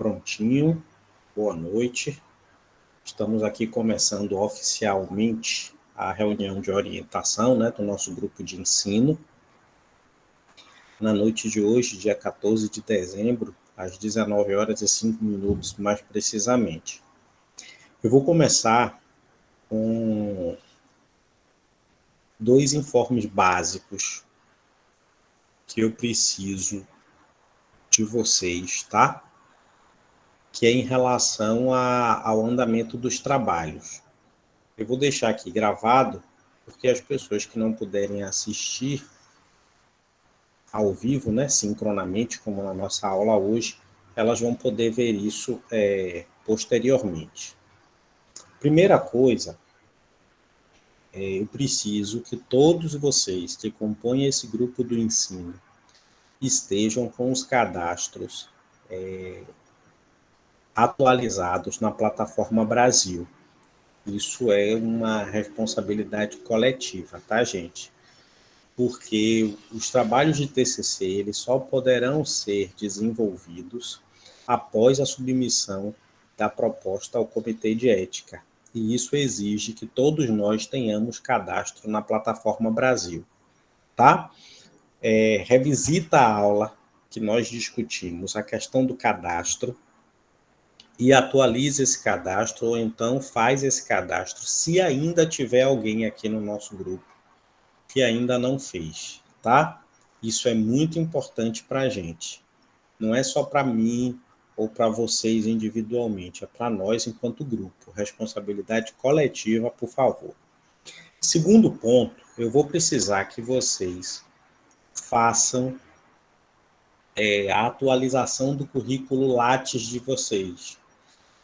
prontinho. Boa noite. Estamos aqui começando oficialmente a reunião de orientação, do nosso grupo de ensino. Na noite de hoje, dia 14 de dezembro, às 19 horas e 5 minutos, mais precisamente. Eu vou começar com 2 informes básicos que eu preciso de vocês, tá? Que é em relação ao andamento dos trabalhos. Eu vou deixar aqui gravado, porque as pessoas que não puderem assistir ao vivo, sincronamente, como na nossa aula hoje, elas vão poder ver isso posteriormente. Primeira coisa, eu preciso que todos vocês que compõem esse grupo do ensino estejam com os cadastros atualizados na plataforma Brasil. Isso é uma responsabilidade coletiva, tá, gente? Porque os trabalhos de TCC eles só poderão ser desenvolvidos após a submissão da proposta ao Comitê de Ética. E isso exige que todos nós tenhamos cadastro na plataforma Brasil, tá? Revisita a aula que nós discutimos, a questão do cadastro, e atualize esse cadastro, ou então faz esse cadastro, se ainda tiver alguém aqui no nosso grupo que ainda não fez, tá? Isso é muito importante para a gente. Não é só para mim ou para vocês individualmente, é para nós enquanto grupo. Responsabilidade coletiva, por favor. Segundo ponto, eu vou precisar que vocês façam a atualização do currículo Lattes de vocês.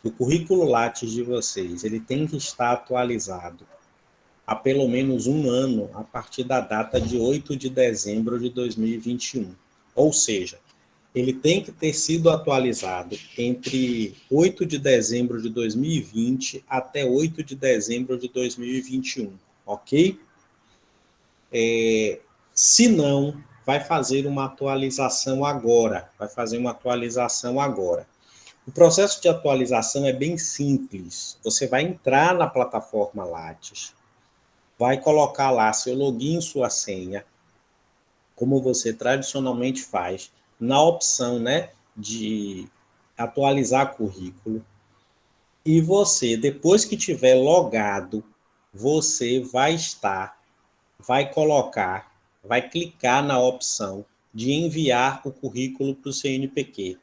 O currículo Lattes de vocês, ele tem que estar atualizado há pelo menos um ano a partir da data de 8 de dezembro de 2021. Ou seja, ele tem que ter sido atualizado entre 8 de dezembro de 2020 até 8 de dezembro de 2021, ok? Se não, vai fazer uma atualização agora. O processo de atualização é bem simples. Você vai entrar na plataforma Lattes, vai colocar lá seu login e sua senha, como você tradicionalmente faz, na opção de atualizar currículo. E você, depois que tiver logado, você vai clicar na opção de enviar o currículo para o CNPq.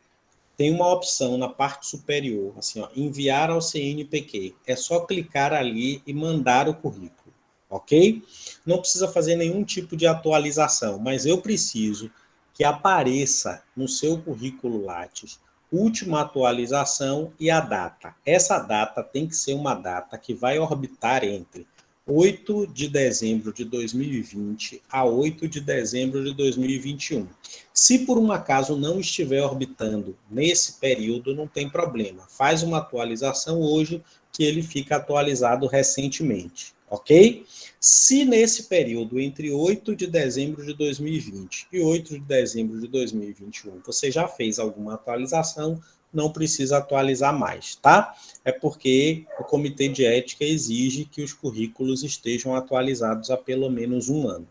Tem uma opção na parte superior, assim, enviar ao CNPq. É só clicar ali e mandar o currículo, ok? Não precisa fazer nenhum tipo de atualização, mas eu preciso que apareça no seu currículo Lattes última atualização e a data. Essa data tem que ser uma data que vai orbitar entre 8 de dezembro de 2020 a 8 de dezembro de 2021. Se por um acaso não estiver orbitando nesse período, não tem problema. Faz uma atualização hoje que ele fica atualizado recentemente, ok? Se nesse período, entre 8 de dezembro de 2020 e 8 de dezembro de 2021, você já fez alguma atualização, não precisa atualizar mais, tá? É porque o Comitê de Ética exige que os currículos estejam atualizados há pelo menos um ano.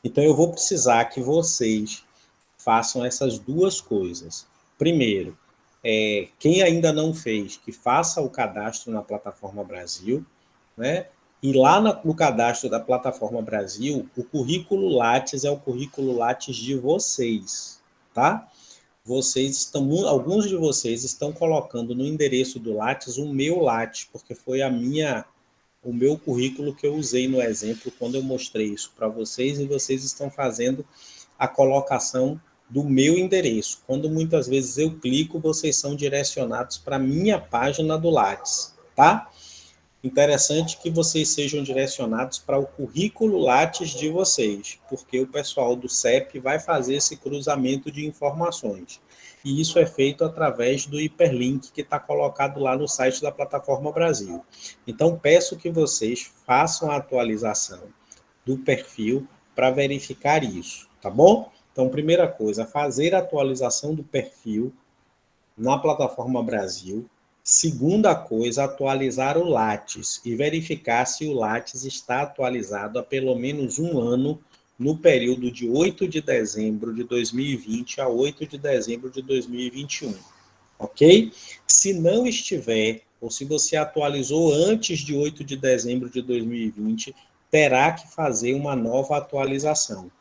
Então, eu vou precisar que vocês façam essas duas coisas. Primeiro, quem ainda não fez, que faça o cadastro na Plataforma Brasil, e lá no cadastro da Plataforma Brasil, o currículo Lattes é o currículo Lattes de vocês, tá? Alguns de vocês estão colocando no endereço do Lattes o meu Lattes, porque foi o meu currículo que eu usei no exemplo quando eu mostrei isso para vocês, e vocês estão fazendo a colocação do meu endereço. Quando muitas vezes eu clico, vocês são direcionados para a minha página do Lattes, tá? Interessante que vocês sejam direcionados para o currículo Lattes de vocês, porque o pessoal do CEP vai fazer esse cruzamento de informações. E isso é feito através do hiperlink que está colocado lá no site da Plataforma Brasil. Então, peço que vocês façam a atualização do perfil para verificar isso, tá bom? Então, primeira coisa, fazer a atualização do perfil na plataforma Brasil. Segunda coisa, atualizar o Lattes e verificar se o Lattes está atualizado há pelo menos um ano no período de 8 de dezembro de 2020 a 8 de dezembro de 2021, ok? Se não estiver, ou se você atualizou antes de 8 de dezembro de 2020, terá que fazer uma nova atualização.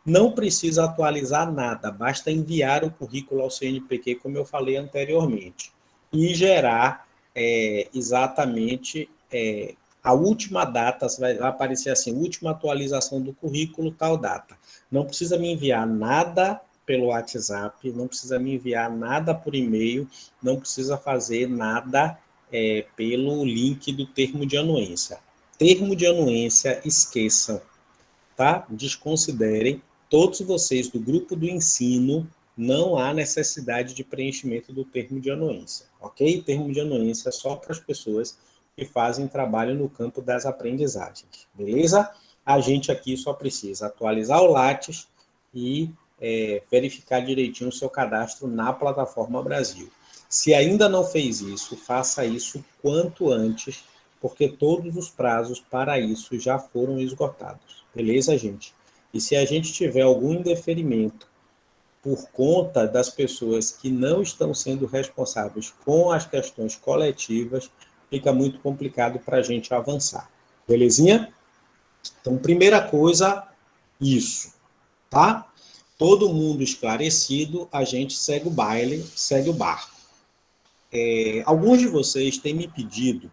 Não precisa atualizar nada, basta enviar o currículo ao CNPq, como eu falei anteriormente, e gerar exatamente a última data, vai aparecer assim, última atualização do currículo, tal data. Não precisa me enviar nada pelo WhatsApp, não precisa me enviar nada por e-mail, não precisa fazer nada pelo link do termo de anuência. Termo de anuência, esqueçam, tá? Desconsiderem. Todos vocês do grupo do ensino, não há necessidade de preenchimento do termo de anuência, ok? Termo de anuência é só para as pessoas que fazem trabalho no campo das aprendizagens, beleza? A gente aqui só precisa atualizar o Lattes e verificar direitinho o seu cadastro na plataforma Brasil. Se ainda não fez isso, faça isso quanto antes, porque todos os prazos para isso já foram esgotados. Beleza, gente? E se a gente tiver algum indeferimento por conta das pessoas que não estão sendo responsáveis com as questões coletivas, fica muito complicado para a gente avançar. Belezinha? Então, primeira coisa, isso, tá? Todo mundo esclarecido, a gente segue o baile, segue o barco. Alguns de vocês têm me pedido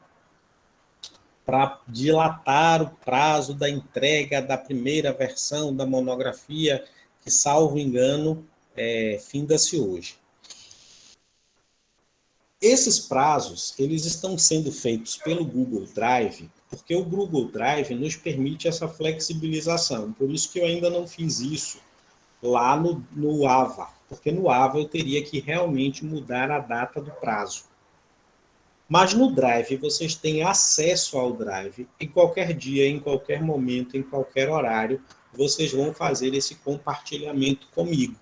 para dilatar o prazo da entrega da primeira versão da monografia, que, salvo engano, finda-se hoje. Esses prazos, eles estão sendo feitos pelo Google Drive, porque o Google Drive nos permite essa flexibilização. Por isso que eu ainda não fiz isso lá no AVA, porque no AVA eu teria que realmente mudar a data do prazo. Mas no Drive, vocês têm acesso ao Drive em qualquer dia, em qualquer momento, em qualquer horário, vocês vão fazer esse compartilhamento comigo,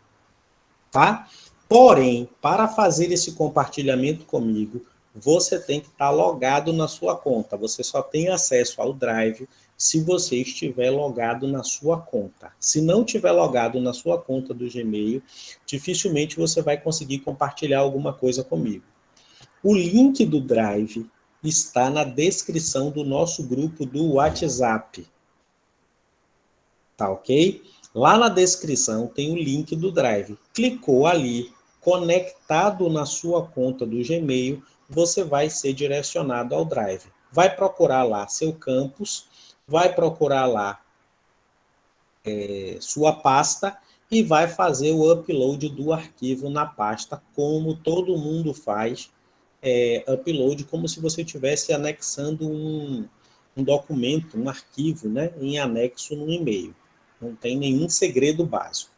tá? Porém, para fazer esse compartilhamento comigo, você tem que estar logado na sua conta. Você só tem acesso ao Drive se você estiver logado na sua conta. Se não estiver logado na sua conta do Gmail, dificilmente você vai conseguir compartilhar alguma coisa comigo. O link do Drive está na descrição do nosso grupo do WhatsApp. Tá ok? Lá na descrição tem o link do Drive. Clicou ali, conectado na sua conta do Gmail, você vai ser direcionado ao Drive. Vai procurar lá seu campus, vai procurar lá sua pasta e vai fazer o upload do arquivo na pasta, como todo mundo faz, upload, como se você estivesse anexando um documento, um arquivo, né, em anexo no e-mail. Não tem nenhum segredo básico.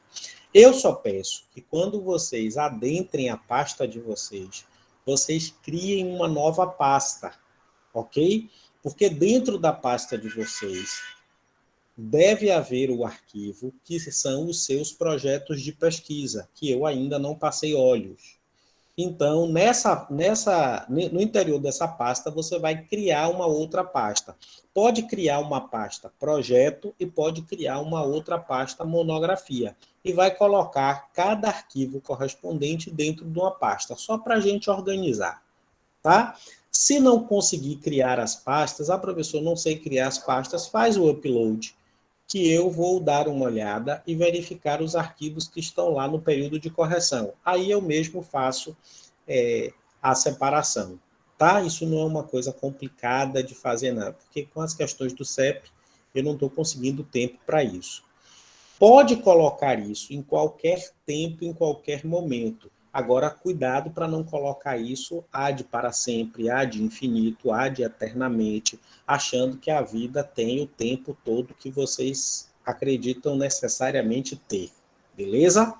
Eu só peço que quando vocês adentrem a pasta de vocês, vocês criem uma nova pasta, ok? Porque dentro da pasta de vocês deve haver o arquivo que são os seus projetos de pesquisa, que eu ainda não passei olhos. Então, no interior dessa pasta, você vai criar uma outra pasta. Pode criar uma pasta projeto e pode criar uma outra pasta monografia. E vai colocar cada arquivo correspondente dentro de uma pasta, só para a gente organizar. Tá? Se não conseguir criar as pastas, professor, não sei criar as pastas, faz o upload, que eu vou dar uma olhada e verificar os arquivos que estão lá no período de correção. Aí eu mesmo faço a separação, tá? Isso não é uma coisa complicada de fazer, não, porque com as questões do CEP, eu não estou conseguindo tempo para isso. Pode colocar isso em qualquer tempo, em qualquer momento. Agora, cuidado para não colocar isso ad para sempre, ad infinito, ad eternamente, achando que a vida tem o tempo todo que vocês acreditam necessariamente ter. Beleza?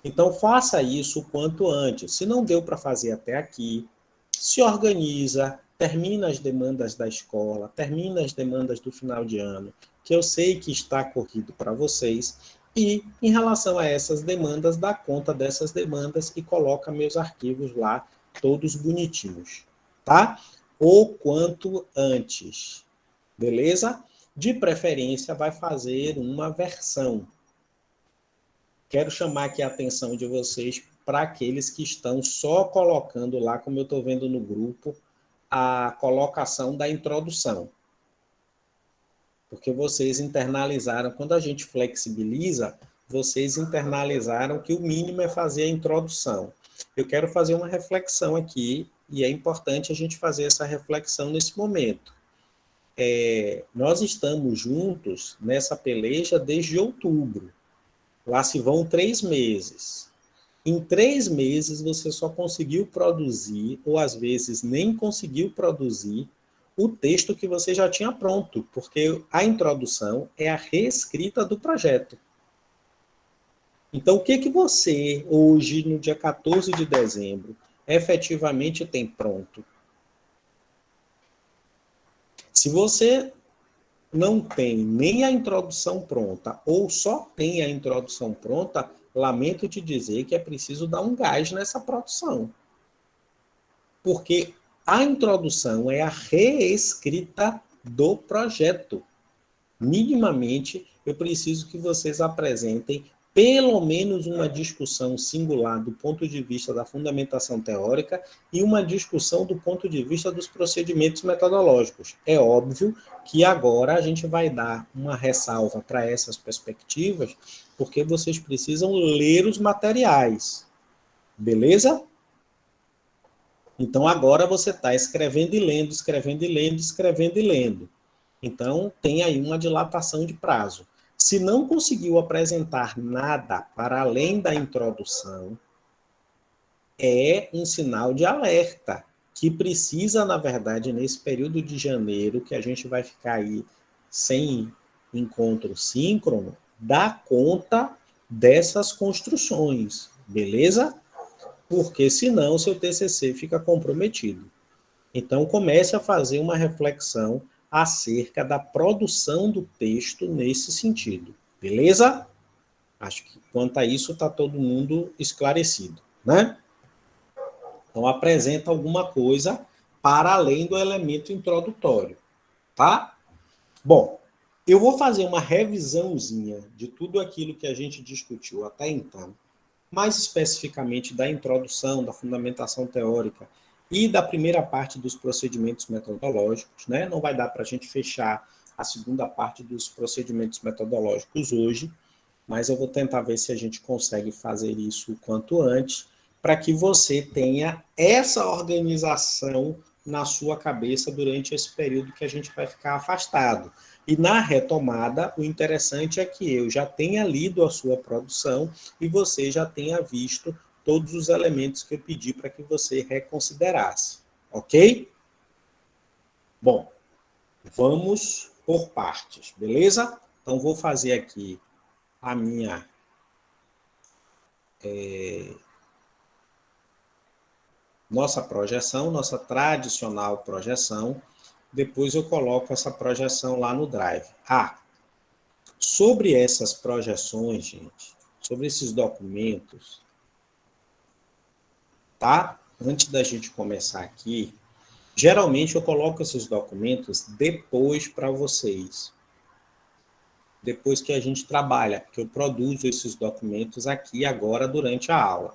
Então, faça isso o quanto antes. Se não deu para fazer até aqui, se organiza, termina as demandas da escola, termina as demandas do final de ano, que eu sei que está corrido para vocês, E, em relação a essas demandas, dá conta dessas demandas e coloca meus arquivos lá, todos bonitinhos, tá? O quanto antes, beleza? De preferência, vai fazer uma versão. Quero chamar aqui a atenção de vocês para aqueles que estão só colocando lá, como eu estou vendo no grupo, a colocação da introdução. Porque vocês internalizaram, quando a gente flexibiliza, vocês internalizaram que o mínimo é fazer a introdução. Eu quero fazer uma reflexão aqui, e é importante a gente fazer essa reflexão nesse momento. Nós estamos juntos nessa peleja desde outubro. Lá se vão 3 meses. Em 3 meses, você só conseguiu produzir, ou às vezes nem conseguiu produzir, o texto que você já tinha pronto, porque a introdução é a reescrita do projeto. Então, o que você, hoje, no dia 14 de dezembro, efetivamente tem pronto? Se você não tem nem a introdução pronta, ou só tem a introdução pronta, lamento te dizer que é preciso dar um gás nessa produção. Porque a introdução é a reescrita do projeto. Minimamente, eu preciso que vocês apresentem pelo menos uma discussão singular do ponto de vista da fundamentação teórica e uma discussão do ponto de vista dos procedimentos metodológicos. É óbvio que agora a gente vai dar uma ressalva para essas perspectivas, porque vocês precisam ler os materiais. Beleza? Então, agora você está escrevendo e lendo, escrevendo e lendo, escrevendo e lendo. Então, tem aí uma dilatação de prazo. Se não conseguiu apresentar nada para além da introdução, é um sinal de alerta, que precisa, na verdade, nesse período de janeiro, que a gente vai ficar aí sem encontro síncrono, dar conta dessas construções, beleza? Porque senão o seu TCC fica comprometido. Então, comece a fazer uma reflexão acerca da produção do texto nesse sentido, beleza? Acho que quanto a isso está todo mundo esclarecido, né? Então, apresenta alguma coisa para além do elemento introdutório, tá? Bom, eu vou fazer uma revisãozinha de tudo aquilo que a gente discutiu até então, mais especificamente da introdução, da fundamentação teórica e da primeira parte dos procedimentos metodológicos, né? Não vai dar para a gente fechar a segunda parte dos procedimentos metodológicos hoje, mas eu vou tentar ver se a gente consegue fazer isso o quanto antes, para que você tenha essa organização na sua cabeça durante esse período que a gente vai ficar afastado. E na retomada, o interessante é que eu já tenha lido a sua produção e você já tenha visto todos os elementos que eu pedi para que você reconsiderasse. Ok? Bom, vamos por partes, beleza? Então, vou fazer aqui a minha nossa projeção, nossa tradicional projeção. Depois eu coloco essa projeção lá no Drive. Sobre essas projeções, gente, sobre esses documentos, tá? Antes da gente começar aqui, geralmente eu coloco esses documentos depois para vocês. Depois que a gente trabalha, porque eu produzo esses documentos aqui agora durante a aula.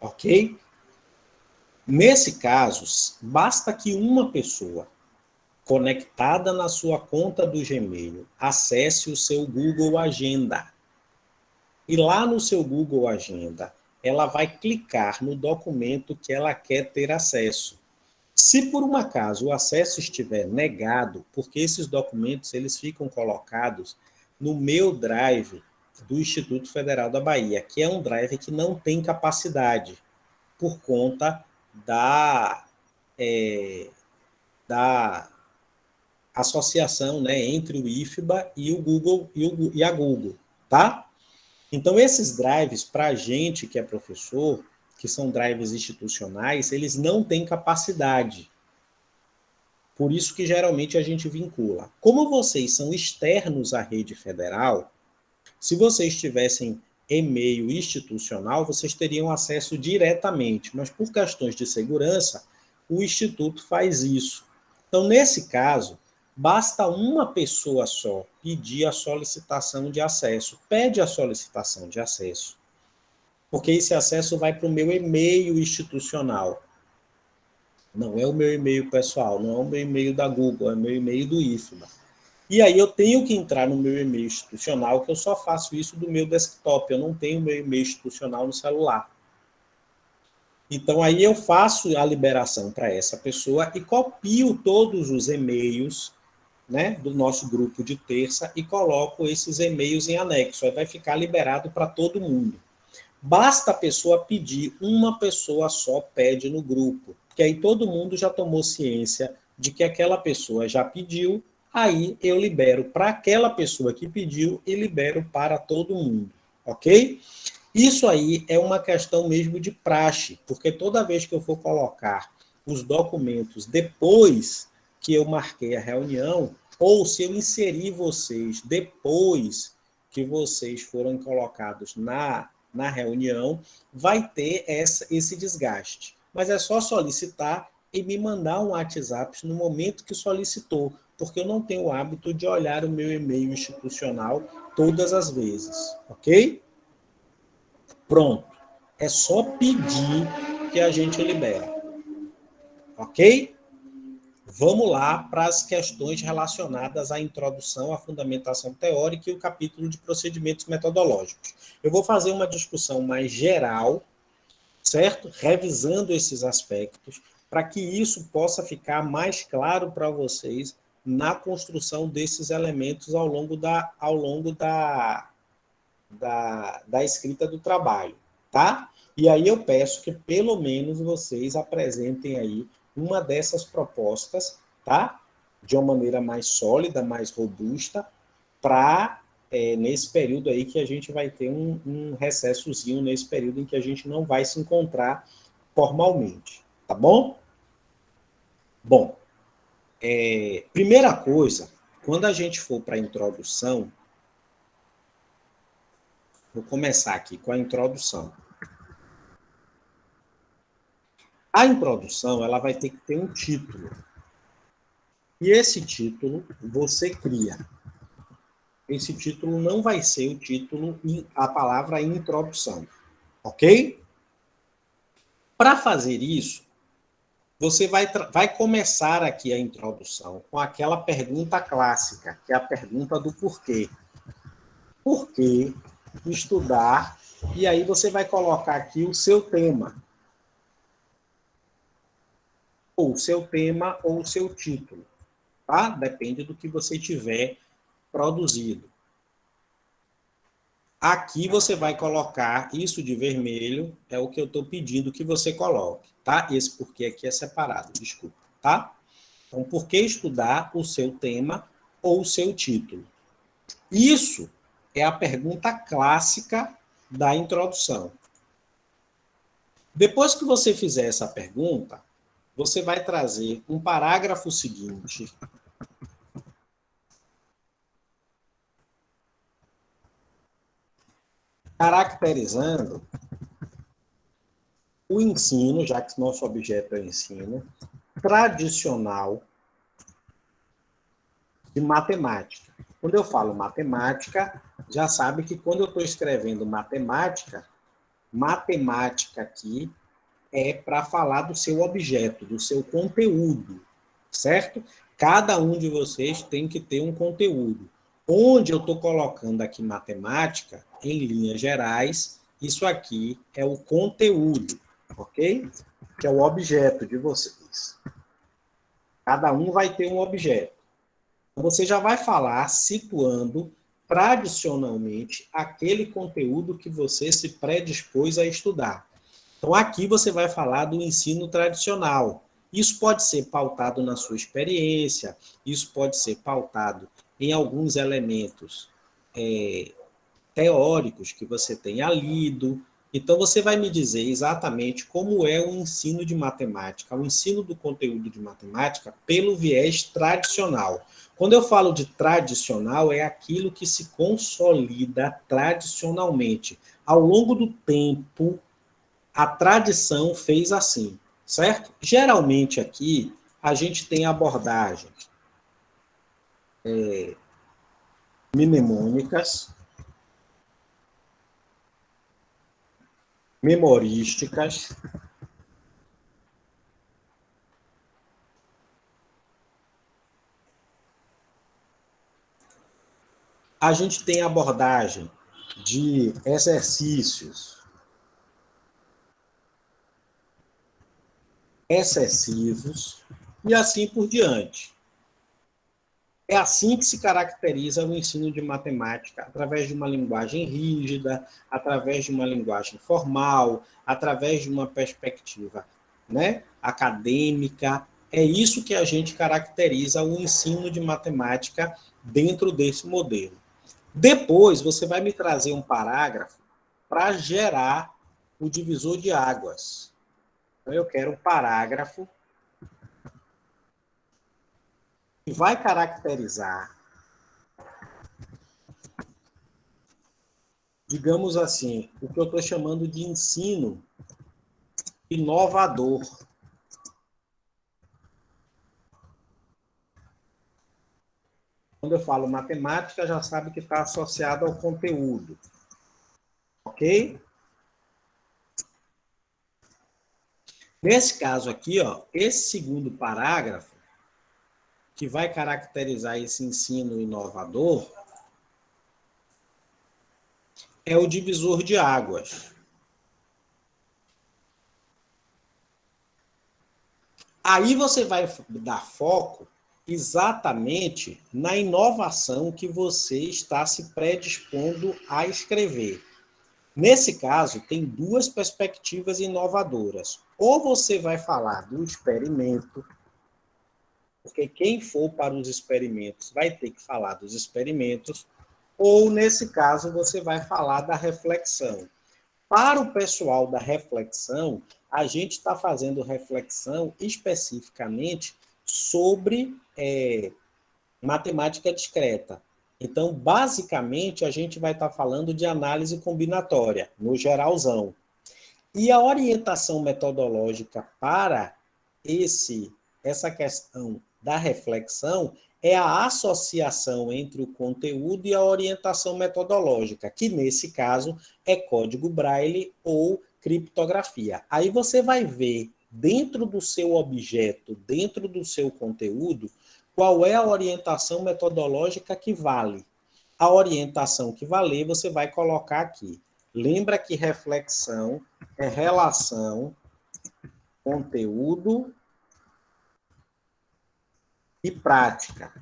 Ok? Nesse caso, basta que uma pessoa conectada na sua conta do Gmail acesse o seu Google Agenda. E lá no seu Google Agenda, ela vai clicar no documento que ela quer ter acesso. Se por um acaso o acesso estiver negado, porque esses documentos eles ficam colocados no meu drive do Instituto Federal da Bahia, que é um drive que não tem capacidade, por conta da associação, né, entre o IFBA e o Google e a Google, tá? Então, esses drives, para a gente que é professor, que são drives institucionais, eles não têm capacidade. Por isso que geralmente a gente vincula. Como vocês são externos à rede federal, Se vocês tivessem e-mail institucional, vocês teriam acesso diretamente, mas por questões de segurança, o Instituto faz isso. Então, nesse caso, basta uma pessoa só pedir a solicitação de acesso. Pede a solicitação de acesso, porque esse acesso vai para o meu e-mail institucional. Não é o meu e-mail pessoal, não é o meu e-mail da Google, é o meu e-mail do IFBA. E aí eu tenho que entrar no meu e-mail institucional, que eu só faço isso do meu desktop, eu não tenho meu e-mail institucional no celular. Então aí eu faço a liberação para essa pessoa e copio todos os e-mails, né, do nosso grupo de terça e coloco esses e-mails em anexo. Aí vai ficar liberado para todo mundo. Basta a pessoa pedir, uma pessoa só pede no grupo, que aí todo mundo já tomou ciência de que aquela pessoa já pediu, aí eu libero para aquela pessoa que pediu e libero para todo mundo, ok? Isso aí é uma questão mesmo de praxe, porque toda vez que eu for colocar os documentos depois que eu marquei a reunião, ou se eu inserir vocês depois que vocês foram colocados na reunião, vai ter esse desgaste. Mas é só solicitar e me mandar um WhatsApp no momento que solicitou, porque eu não tenho o hábito de olhar o meu e-mail institucional todas as vezes, ok? Pronto. É só pedir que a gente libera. Ok? Vamos lá para as questões relacionadas à introdução, à fundamentação teórica e o capítulo de procedimentos metodológicos. Eu vou fazer uma discussão mais geral, certo? Revisando esses aspectos, para que isso possa ficar mais claro para vocês na construção desses elementos ao longo da escrita do trabalho, tá? E aí eu peço que pelo menos vocês apresentem aí uma dessas propostas, tá? De uma maneira mais sólida, mais robusta, para nesse período aí que a gente vai ter um recessozinho, nesse período em que a gente não vai se encontrar formalmente, tá bom? Bom, primeira coisa, quando a gente for para a introdução, vou começar aqui com a introdução. A introdução, ela vai ter que ter um título. E esse título você cria. Esse título não vai ser o título, a palavra introdução. Ok? Para fazer isso, você vai começar aqui a introdução com aquela pergunta clássica, que é a pergunta do porquê. Por que estudar? E aí você vai colocar aqui o seu tema. Ou o seu tema ou o seu título. Tá? Depende do que você tiver produzido. Aqui você vai colocar isso de vermelho, é o que eu estou pedindo que você coloque, tá? Esse porquê aqui é separado, desculpa, tá? Então, por que estudar o seu tema ou o seu título? Isso é a pergunta clássica da introdução. Depois que você fizer essa pergunta, você vai trazer um parágrafo seguinte, caracterizando o ensino, já que nosso objeto é o ensino, tradicional de matemática. Quando eu falo matemática, já sabe que quando eu estou escrevendo matemática, matemática aqui é para falar do seu objeto, do seu conteúdo, certo? Cada um de vocês tem que ter um conteúdo. Onde eu estou colocando aqui matemática, em linhas gerais, isso aqui é o conteúdo, ok? Que é o objeto de vocês. Cada um vai ter um objeto. Você já vai falar situando tradicionalmente aquele conteúdo que você se predispôs a estudar. Então, aqui você vai falar do ensino tradicional. Isso pode ser pautado na sua experiência, isso pode ser pautado em alguns elementos teóricos que você tenha lido. Então, você vai me dizer exatamente como é o ensino de matemática, o ensino do conteúdo de matemática pelo viés tradicional. Quando eu falo de tradicional, é aquilo que se consolida tradicionalmente. Ao longo do tempo, a tradição fez assim, certo? Geralmente aqui, a gente tem abordagens mnemônicas, memorísticas, a gente tem abordagem de exercícios excessivos e assim por diante. É assim que se caracteriza o ensino de matemática, através de uma linguagem rígida, através de uma linguagem formal, através de uma perspectiva, né, acadêmica. É isso que a gente caracteriza o ensino de matemática dentro desse modelo. Depois, você vai me trazer um parágrafo para gerar o divisor de águas. Então, eu quero um parágrafo que vai caracterizar, digamos assim, o que eu estou chamando de ensino inovador. Quando eu falo matemática, já sabe que está associado ao conteúdo. Ok? Nesse caso aqui, ó, esse segundo parágrafo, que vai caracterizar esse ensino inovador, é o divisor de águas. Aí você vai dar foco exatamente na inovação que você está se predispondo a escrever. Nesse caso, tem duas perspectivas inovadoras. Ou você vai falar do experimento, porque quem for para os experimentos vai ter que falar dos experimentos, ou, nesse caso, você vai falar da reflexão. Para o pessoal da reflexão, a gente está fazendo reflexão especificamente sobre matemática discreta. Então, basicamente, a gente vai estar falando de análise combinatória, no geralzão. E a orientação metodológica para essa questão da reflexão é a associação entre o conteúdo e a orientação metodológica, que nesse caso é código Braille ou criptografia. Aí você vai ver dentro do seu objeto, dentro do seu conteúdo, qual é a orientação metodológica que vale. A orientação que valer, você vai colocar aqui. Lembra que reflexão é relação, conteúdo e prática.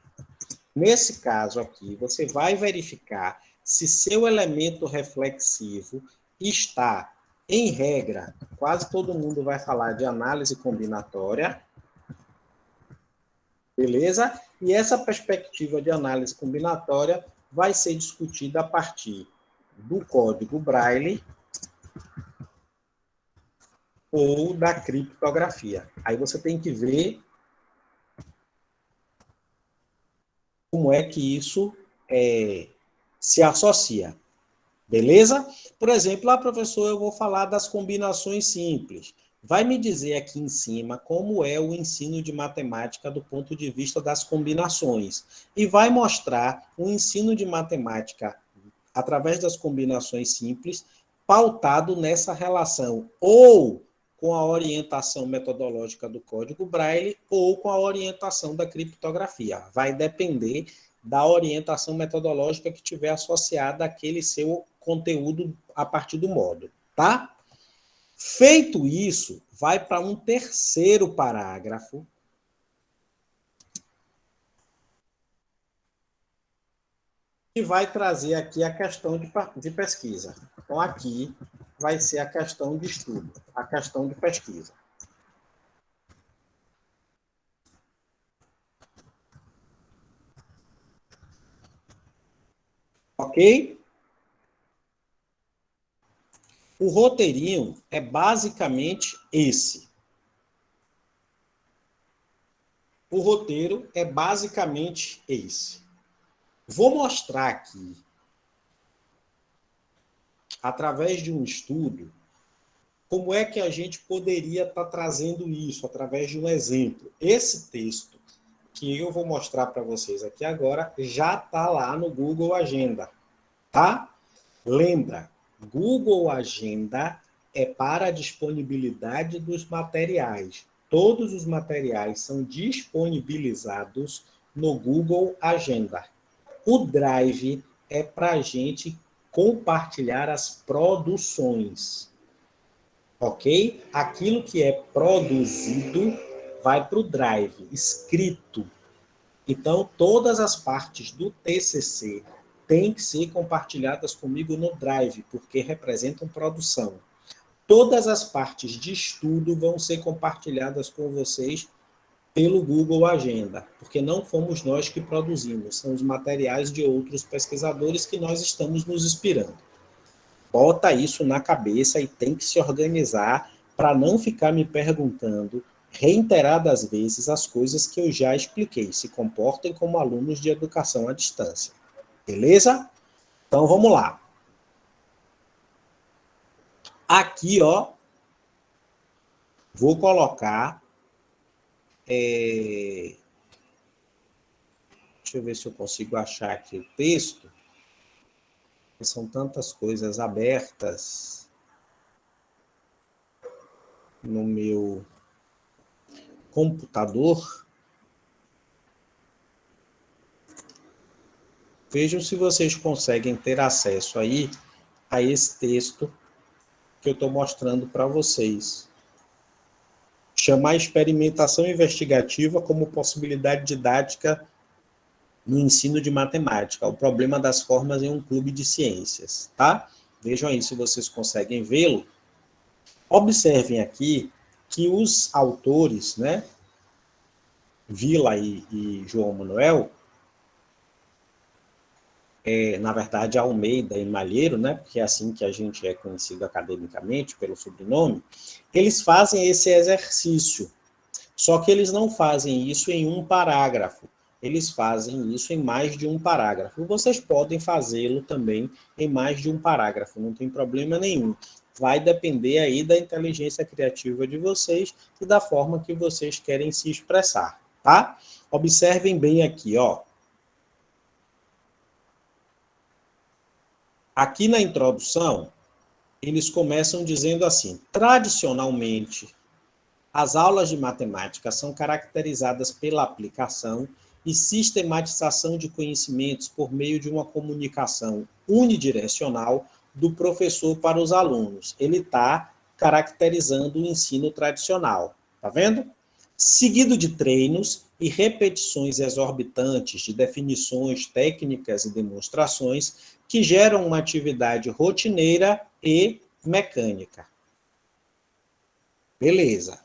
Nesse caso aqui, você vai verificar se seu elemento reflexivo está, em regra, quase todo mundo vai falar de análise combinatória, beleza? E essa perspectiva de análise combinatória vai ser discutida a partir do código Braille ou da criptografia. Aí você tem que ver como é que isso se associa. Beleza? Por exemplo, professor, eu vou falar das combinações simples. Vai me dizer aqui em cima como é o ensino de matemática do ponto de vista das combinações. E vai mostrar o ensino de matemática através das combinações simples, pautado nessa relação, ou com a orientação metodológica do código Braille, ou com a orientação da criptografia. Vai depender da orientação metodológica que tiver associada àquele seu conteúdo a partir do módulo, tá? Feito isso, vai para um terceiro parágrafo, que vai trazer aqui a questão de pesquisa. Então, aqui vai ser a questão de estudo, a questão de pesquisa. Ok? O roteirinho é basicamente esse. o roteiro é basicamente esse. Vou mostrar aqui, através de um estudo, como é que a gente poderia estar trazendo isso, através de um exemplo. Esse texto que eu vou mostrar para vocês aqui agora já está lá no Google Agenda, tá? Lembra, Google Agenda é para a disponibilidade dos materiais. Todos os materiais são disponibilizados no Google Agenda. O Drive é para a gente compartilhar as produções, ok? Aquilo que é produzido vai para o Drive, escrito. Então, todas as partes do TCC têm que ser compartilhadas comigo no Drive, porque representam produção. Todas as partes de estudo vão ser compartilhadas com vocês pelo Google Agenda, porque não fomos nós que produzimos, são os materiais de outros pesquisadores que nós estamos nos inspirando. Bota isso na cabeça e tem que se organizar para não ficar me perguntando reiteradas vezes as coisas que eu já expliquei. Se comportem como alunos de educação à distância. Beleza? Então, vamos lá. Aqui, ó, vou colocar... Deixa eu ver se eu consigo achar aqui o texto. São tantas coisas abertas no meu computador. Vejam se vocês conseguem ter acesso aí a esse texto que eu estou mostrando para vocês. Chamar experimentação investigativa como possibilidade didática no ensino de matemática, o problema das formas em um clube de ciências, tá? Vejam aí se vocês conseguem vê-lo. Observem aqui que os autores, né, Vila e João Manuel, na verdade Almeida e Malheiro, né, porque é assim que a gente é conhecido academicamente pelo sobrenome, eles fazem esse exercício, só que eles não fazem isso em um parágrafo. Eles fazem isso em mais de um parágrafo. Vocês podem fazê-lo também em mais de um parágrafo, não tem problema nenhum. Vai depender aí da inteligência criativa de vocês e da forma que vocês querem se expressar, tá? Observem bem aqui, ó. Aqui na introdução, eles começam dizendo assim: tradicionalmente, as aulas de matemática são caracterizadas pela aplicação e sistematização de conhecimentos por meio de uma comunicação unidirecional do professor para os alunos. Ele está caracterizando o ensino tradicional, tá vendo? Seguido de treinos e repetições exorbitantes de definições técnicas e demonstrações que geram uma atividade rotineira e mecânica. Beleza,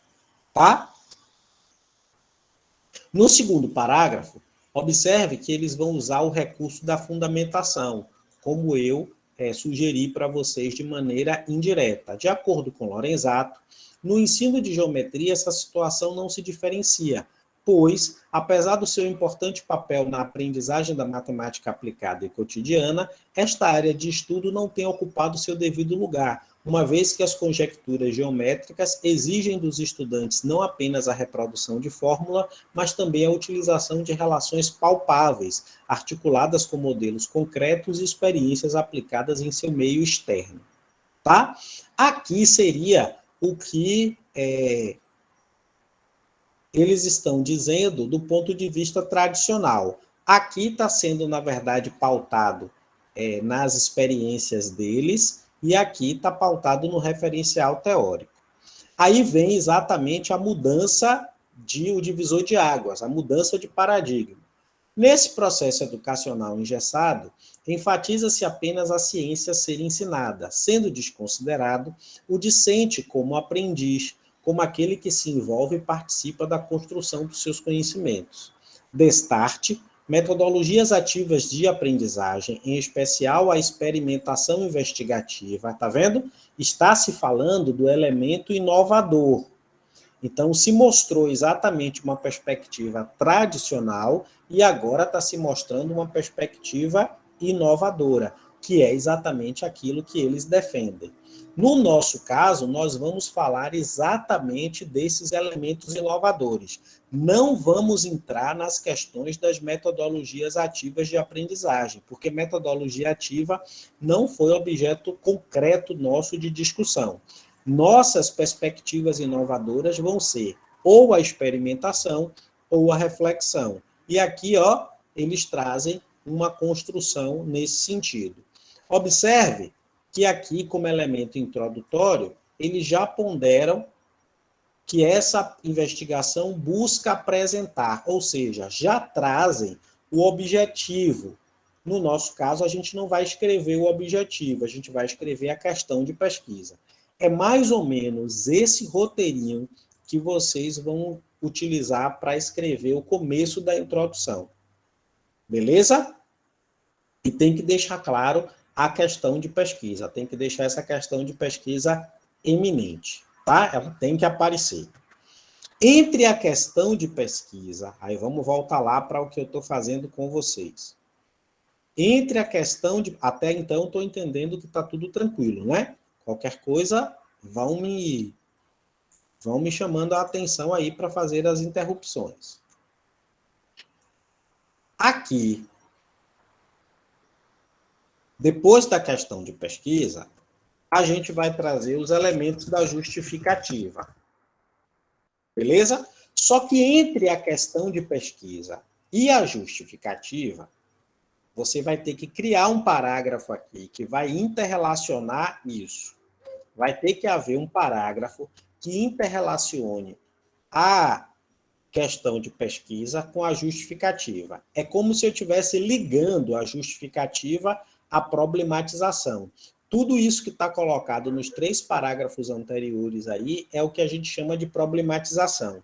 tá? No segundo parágrafo, observe que eles vão usar o recurso da fundamentação, como eu sugeri para vocês de maneira indireta. De acordo com Lorenzato, no ensino de geometria, essa situação não se diferencia, pois, apesar do seu importante papel na aprendizagem da matemática aplicada e cotidiana, esta área de estudo não tem ocupado seu devido lugar, uma vez que as conjecturas geométricas exigem dos estudantes não apenas a reprodução de fórmula, mas também a utilização de relações palpáveis, articuladas com modelos concretos e experiências aplicadas em seu meio externo. Tá? Aqui seria o que eles estão dizendo do ponto de vista tradicional. Aqui está sendo, na verdade, pautado nas experiências deles, e aqui está pautado no referencial teórico. Aí vem exatamente a mudança o divisor de águas, a mudança de paradigma. Nesse processo educacional engessado, enfatiza-se apenas a ciência ser ensinada, sendo desconsiderado o discente como aprendiz, como aquele que se envolve e participa da construção dos seus conhecimentos. Destarte, metodologias ativas de aprendizagem, em especial a experimentação investigativa, tá vendo? Está se falando do elemento inovador. Então, se mostrou exatamente uma perspectiva tradicional e agora está se mostrando uma perspectiva inovadora, que é exatamente aquilo que eles defendem. No nosso caso, nós vamos falar exatamente desses elementos inovadores. Não vamos entrar nas questões das metodologias ativas de aprendizagem, porque metodologia ativa não foi objeto concreto nosso de discussão. Nossas perspectivas inovadoras vão ser ou a experimentação ou a reflexão. E aqui, ó, eles trazem uma construção nesse sentido. Observe que aqui, como elemento introdutório, eles já ponderam que essa investigação busca apresentar, ou seja, já trazem o objetivo. No nosso caso, a gente não vai escrever o objetivo, a gente vai escrever a questão de pesquisa. É mais ou menos esse roteirinho que vocês vão utilizar para escrever o começo da introdução. Beleza? E tem que deixar claro a questão de pesquisa, tem que deixar essa questão de pesquisa eminente, tá? Ela tem que aparecer. Entre a questão de pesquisa, aí vamos voltar lá para o que eu estou fazendo com vocês. Entre a questão de... Até então, estou entendendo que está tudo tranquilo, né? Qualquer coisa, vão me chamando a atenção aí para fazer as interrupções. Aqui, depois da questão de pesquisa, a gente vai trazer os elementos da justificativa. Beleza? Só que entre a questão de pesquisa e a justificativa, você vai ter que criar um parágrafo aqui que vai interrelacionar isso. Vai ter que haver um parágrafo que interrelacione a questão de pesquisa com a justificativa. É como se eu estivesse ligando a justificativa à problematização. Tudo isso que está colocado nos 3 parágrafos anteriores aí é o que a gente chama de problematização.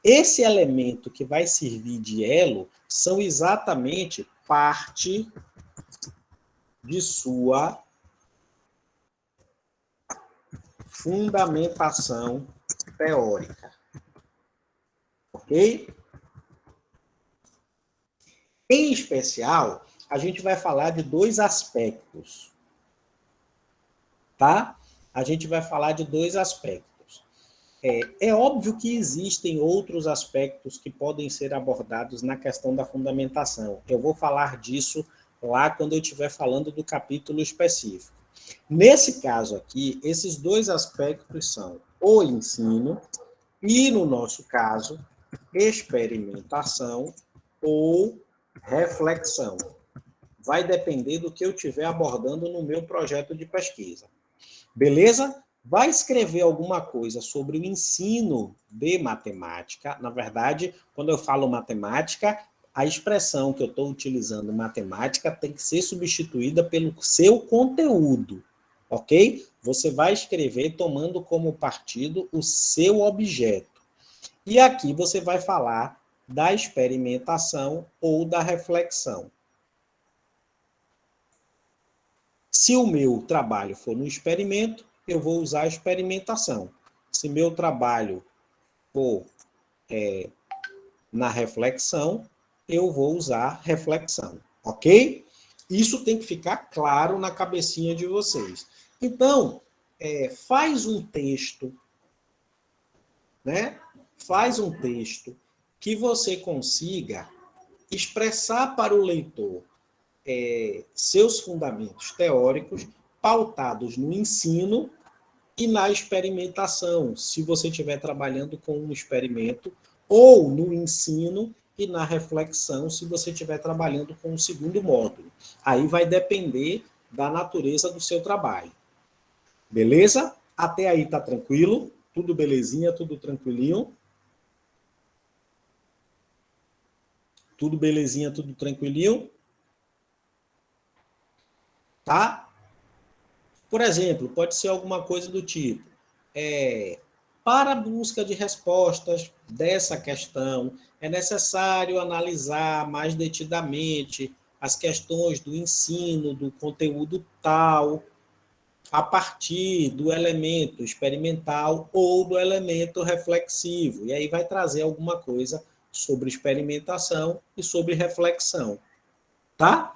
Esse elemento que vai servir de elo são exatamente parte de sua fundamentação teórica. Ok? Em especial, a gente vai falar de 2 aspectos. Tá? A gente vai falar de 2 aspectos. É óbvio que existem outros aspectos que podem ser abordados na questão da fundamentação. Eu vou falar disso lá quando eu estiver falando do capítulo específico. Nesse caso aqui, esses 2 aspectos são o ensino e, no nosso caso, experimentação ou reflexão. Vai depender do que eu estiver abordando no meu projeto de pesquisa. Beleza? Vai escrever alguma coisa sobre o ensino de matemática. Na verdade, quando eu falo matemática, a expressão que eu estou utilizando, matemática, tem que ser substituída pelo seu conteúdo, ok? Você vai escrever tomando como partido o seu objeto. E aqui você vai falar da experimentação ou da reflexão. Se o meu trabalho for no experimento, eu vou usar a experimentação. Se meu trabalho for na reflexão, eu vou usar reflexão, ok? Isso tem que ficar claro na cabecinha de vocês. Então, faz um texto, né? Faz um texto que você consiga expressar para o leitor seus fundamentos teóricos pautados no ensino e na experimentação, se você estiver trabalhando com um experimento, ou no ensino e na reflexão, se você estiver trabalhando com o segundo módulo. Aí vai depender da natureza do seu trabalho. Beleza? Até aí tá tranquilo? Tudo belezinha? Tudo tranquilinho? Tudo belezinha? Tudo tranquilinho? Tá? Por exemplo, pode ser alguma coisa do tipo, para a busca de respostas dessa questão, é necessário analisar mais detidamente as questões do ensino, do conteúdo tal. a partir do elemento experimental ou do elemento reflexivo. E aí vai trazer alguma coisa sobre experimentação e sobre reflexão, tá?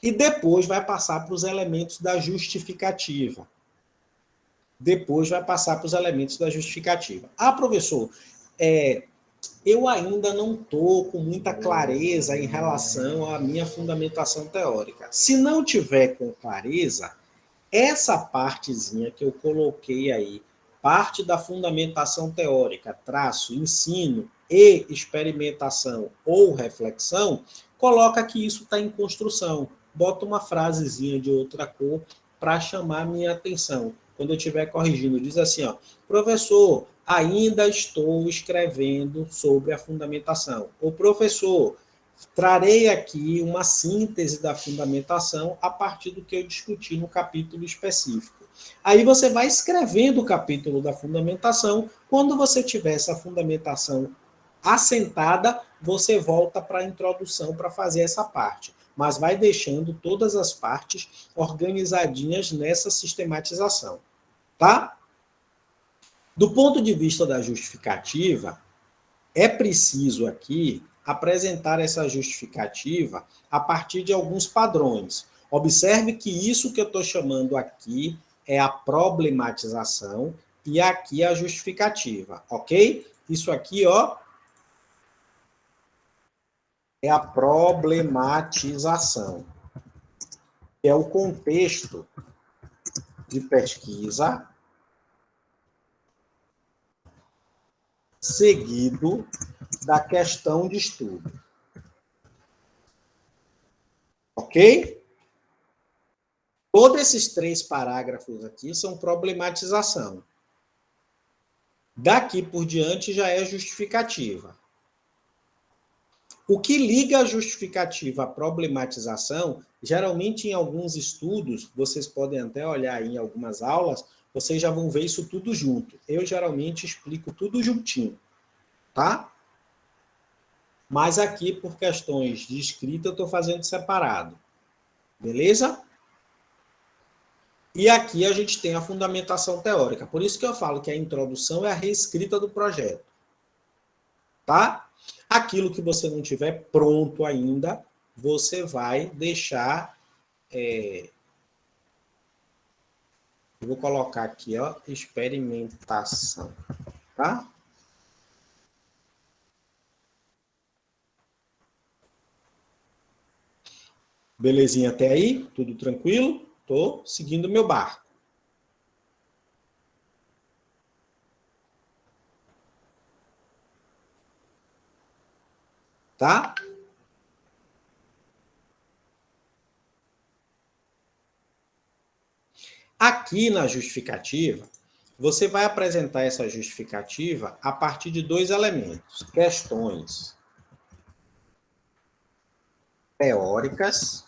E depois vai passar para os elementos da justificativa. Depois vai passar para os elementos da justificativa. Ah, professor, eu ainda não estou com muita clareza em relação à minha fundamentação teórica. Se não tiver com clareza, essa partezinha que eu coloquei aí, parte da fundamentação teórica, traço, ensino e experimentação ou reflexão, coloca que isso está em construção. Bota uma frasezinha de outra cor para chamar a minha atenção. Quando eu estiver corrigindo, diz assim, ó, professor, ainda estou escrevendo sobre a fundamentação. O professor, trarei aqui uma síntese da fundamentação a partir do que eu discuti no capítulo específico. Aí você vai escrevendo o capítulo da fundamentação. Quando você tiver essa fundamentação assentada, você volta para a introdução para fazer essa parte. Mas vai deixando todas as partes organizadinhas nessa sistematização. Tá? Do ponto de vista da justificativa, é preciso aqui apresentar essa justificativa a partir de alguns padrões. Observe que isso que eu estou chamando aqui é a problematização e aqui a justificativa, ok? Isso aqui, ó, é a problematização, que é o contexto de pesquisa seguido da questão de estudo. Ok? Todos esses 3 parágrafos aqui são problematização. Daqui por diante já é justificativa. O que liga a justificativa à problematização, geralmente em alguns estudos, vocês podem até olhar aí em algumas aulas, vocês já vão ver isso tudo junto. Eu geralmente explico tudo juntinho, tá? Mas aqui, por questões de escrita, eu estou fazendo separado. Beleza? E aqui a gente tem a fundamentação teórica. Por isso que eu falo que a introdução é a reescrita do projeto. Tá? Aquilo que você não tiver pronto ainda, você vai deixar... Eu vou colocar aqui, ó, experimentação. Tá? Belezinha até aí? Tudo tranquilo? Estou seguindo o meu barco. Tá? Aqui na justificativa, você vai apresentar essa justificativa a partir de 2 elementos. Questões teóricas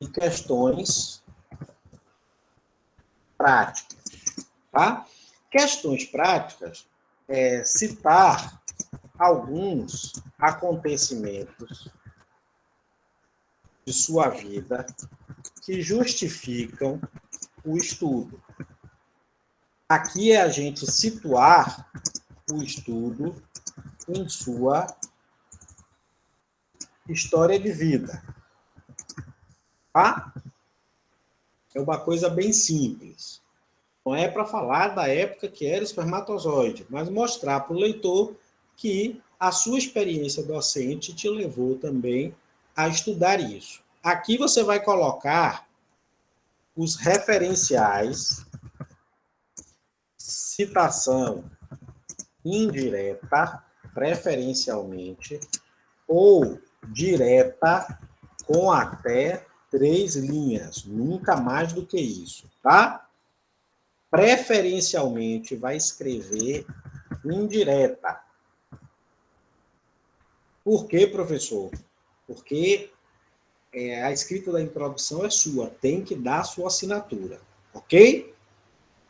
e questões práticas. Tá? Questões práticas é citar alguns acontecimentos de sua vida que justificam o estudo. Aqui é a gente situar o estudo em sua história de vida. Tá? É uma coisa bem simples. Não é para falar da época que era espermatozoide, mas mostrar para o leitor que a sua experiência docente te levou também a estudar isso. Aqui você vai colocar os referenciais, citação indireta, preferencialmente, ou direta, com até 3 linhas, nunca mais do que isso, tá? Preferencialmente vai escrever indireta. Por quê, professor? Porque a escrita da introdução é sua, tem que dar a sua assinatura, ok?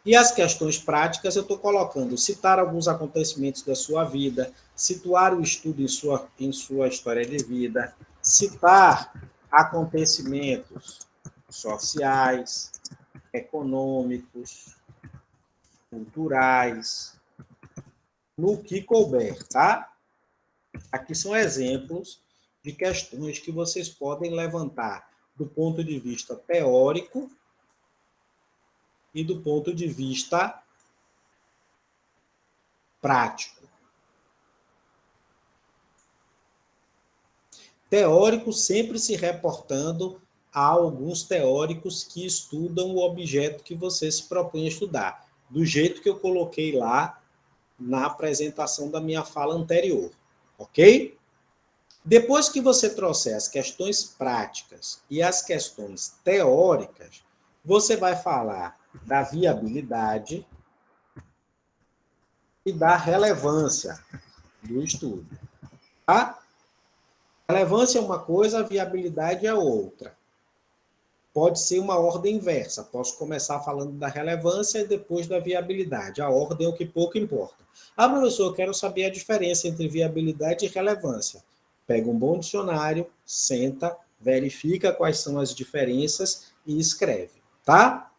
E as questões práticas eu estou colocando, citar alguns acontecimentos da sua vida, situar o estudo em sua história de vida, citar acontecimentos sociais, econômicos, culturais, no que couber, tá? Aqui são exemplos de questões que vocês podem levantar do ponto de vista teórico e do ponto de vista prático. Teórico sempre se reportando a alguns teóricos que estudam o objeto que você se propõe a estudar, do jeito que eu coloquei lá na apresentação da minha fala anterior, ok? Depois que você trouxer as questões práticas e as questões teóricas, você vai falar da viabilidade e da relevância do estudo. Tá? Relevância é uma coisa, a viabilidade é outra. Pode ser uma ordem inversa. Posso começar falando da relevância e depois da viabilidade. A ordem é o que pouco importa. Ah, professor, eu quero saber a diferença entre viabilidade e relevância. Pega um bom dicionário, senta, verifica quais são as diferenças e escreve, tá?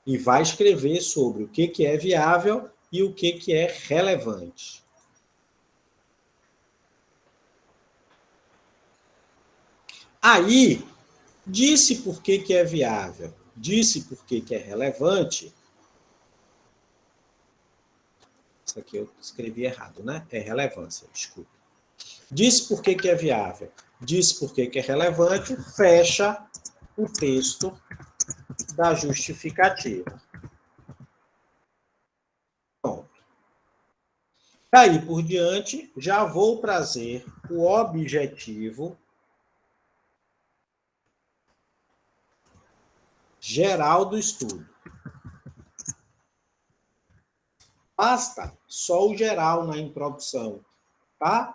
E vai escrever sobre o que é viável e o que é relevante. Aí, disse por que é viável, disse por que é relevante. Isso aqui eu escrevi errado, né? É relevância, desculpa. Disse por que é viável, disse por que é relevante, fecha o texto da justificativa. Pronto. Daí por diante, já vou trazer o objetivo geral do estudo. Basta só o geral na introdução, tá?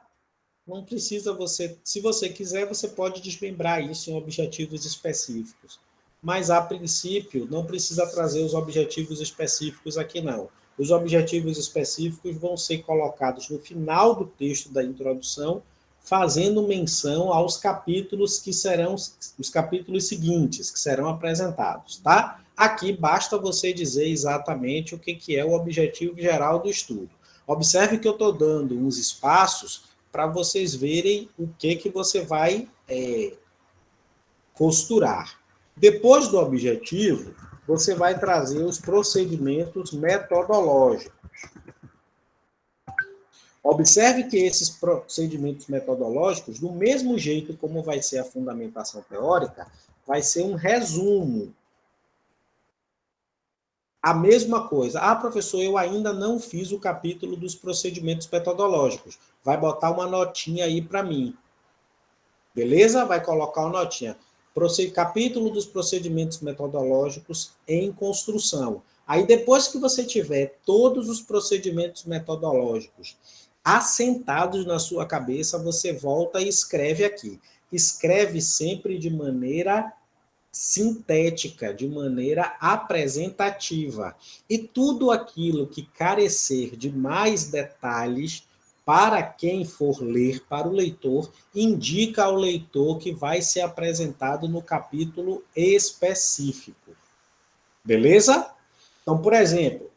Não precisa você, se você quiser, você pode desmembrar isso em objetivos específicos. Mas, a princípio, não precisa trazer os objetivos específicos aqui, não. Os objetivos específicos vão ser colocados no final do texto da introdução, fazendo menção aos capítulos que serão os capítulos seguintes, que serão apresentados, tá? Aqui basta você dizer exatamente o que é o objetivo geral do estudo. Observe que eu estou dando uns espaços para vocês verem o que você vai costurar. Depois do objetivo, você vai trazer os procedimentos metodológicos. Observe que esses procedimentos metodológicos, do mesmo jeito como vai ser a fundamentação teórica, vai ser um resumo. A mesma coisa. Ah, professor, eu ainda não fiz o capítulo dos procedimentos metodológicos. Vai botar uma notinha aí para mim. Beleza? Vai colocar uma notinha. Capítulo dos procedimentos metodológicos em construção. Aí, depois que você tiver todos os procedimentos metodológicos assentados na sua cabeça, você volta e escreve aqui. Escreve sempre de maneira sintética, de maneira apresentativa. E tudo aquilo que carecer de mais detalhes, para quem for ler, para o leitor, indica ao leitor que vai ser apresentado no capítulo específico. Beleza? Então, por exemplo,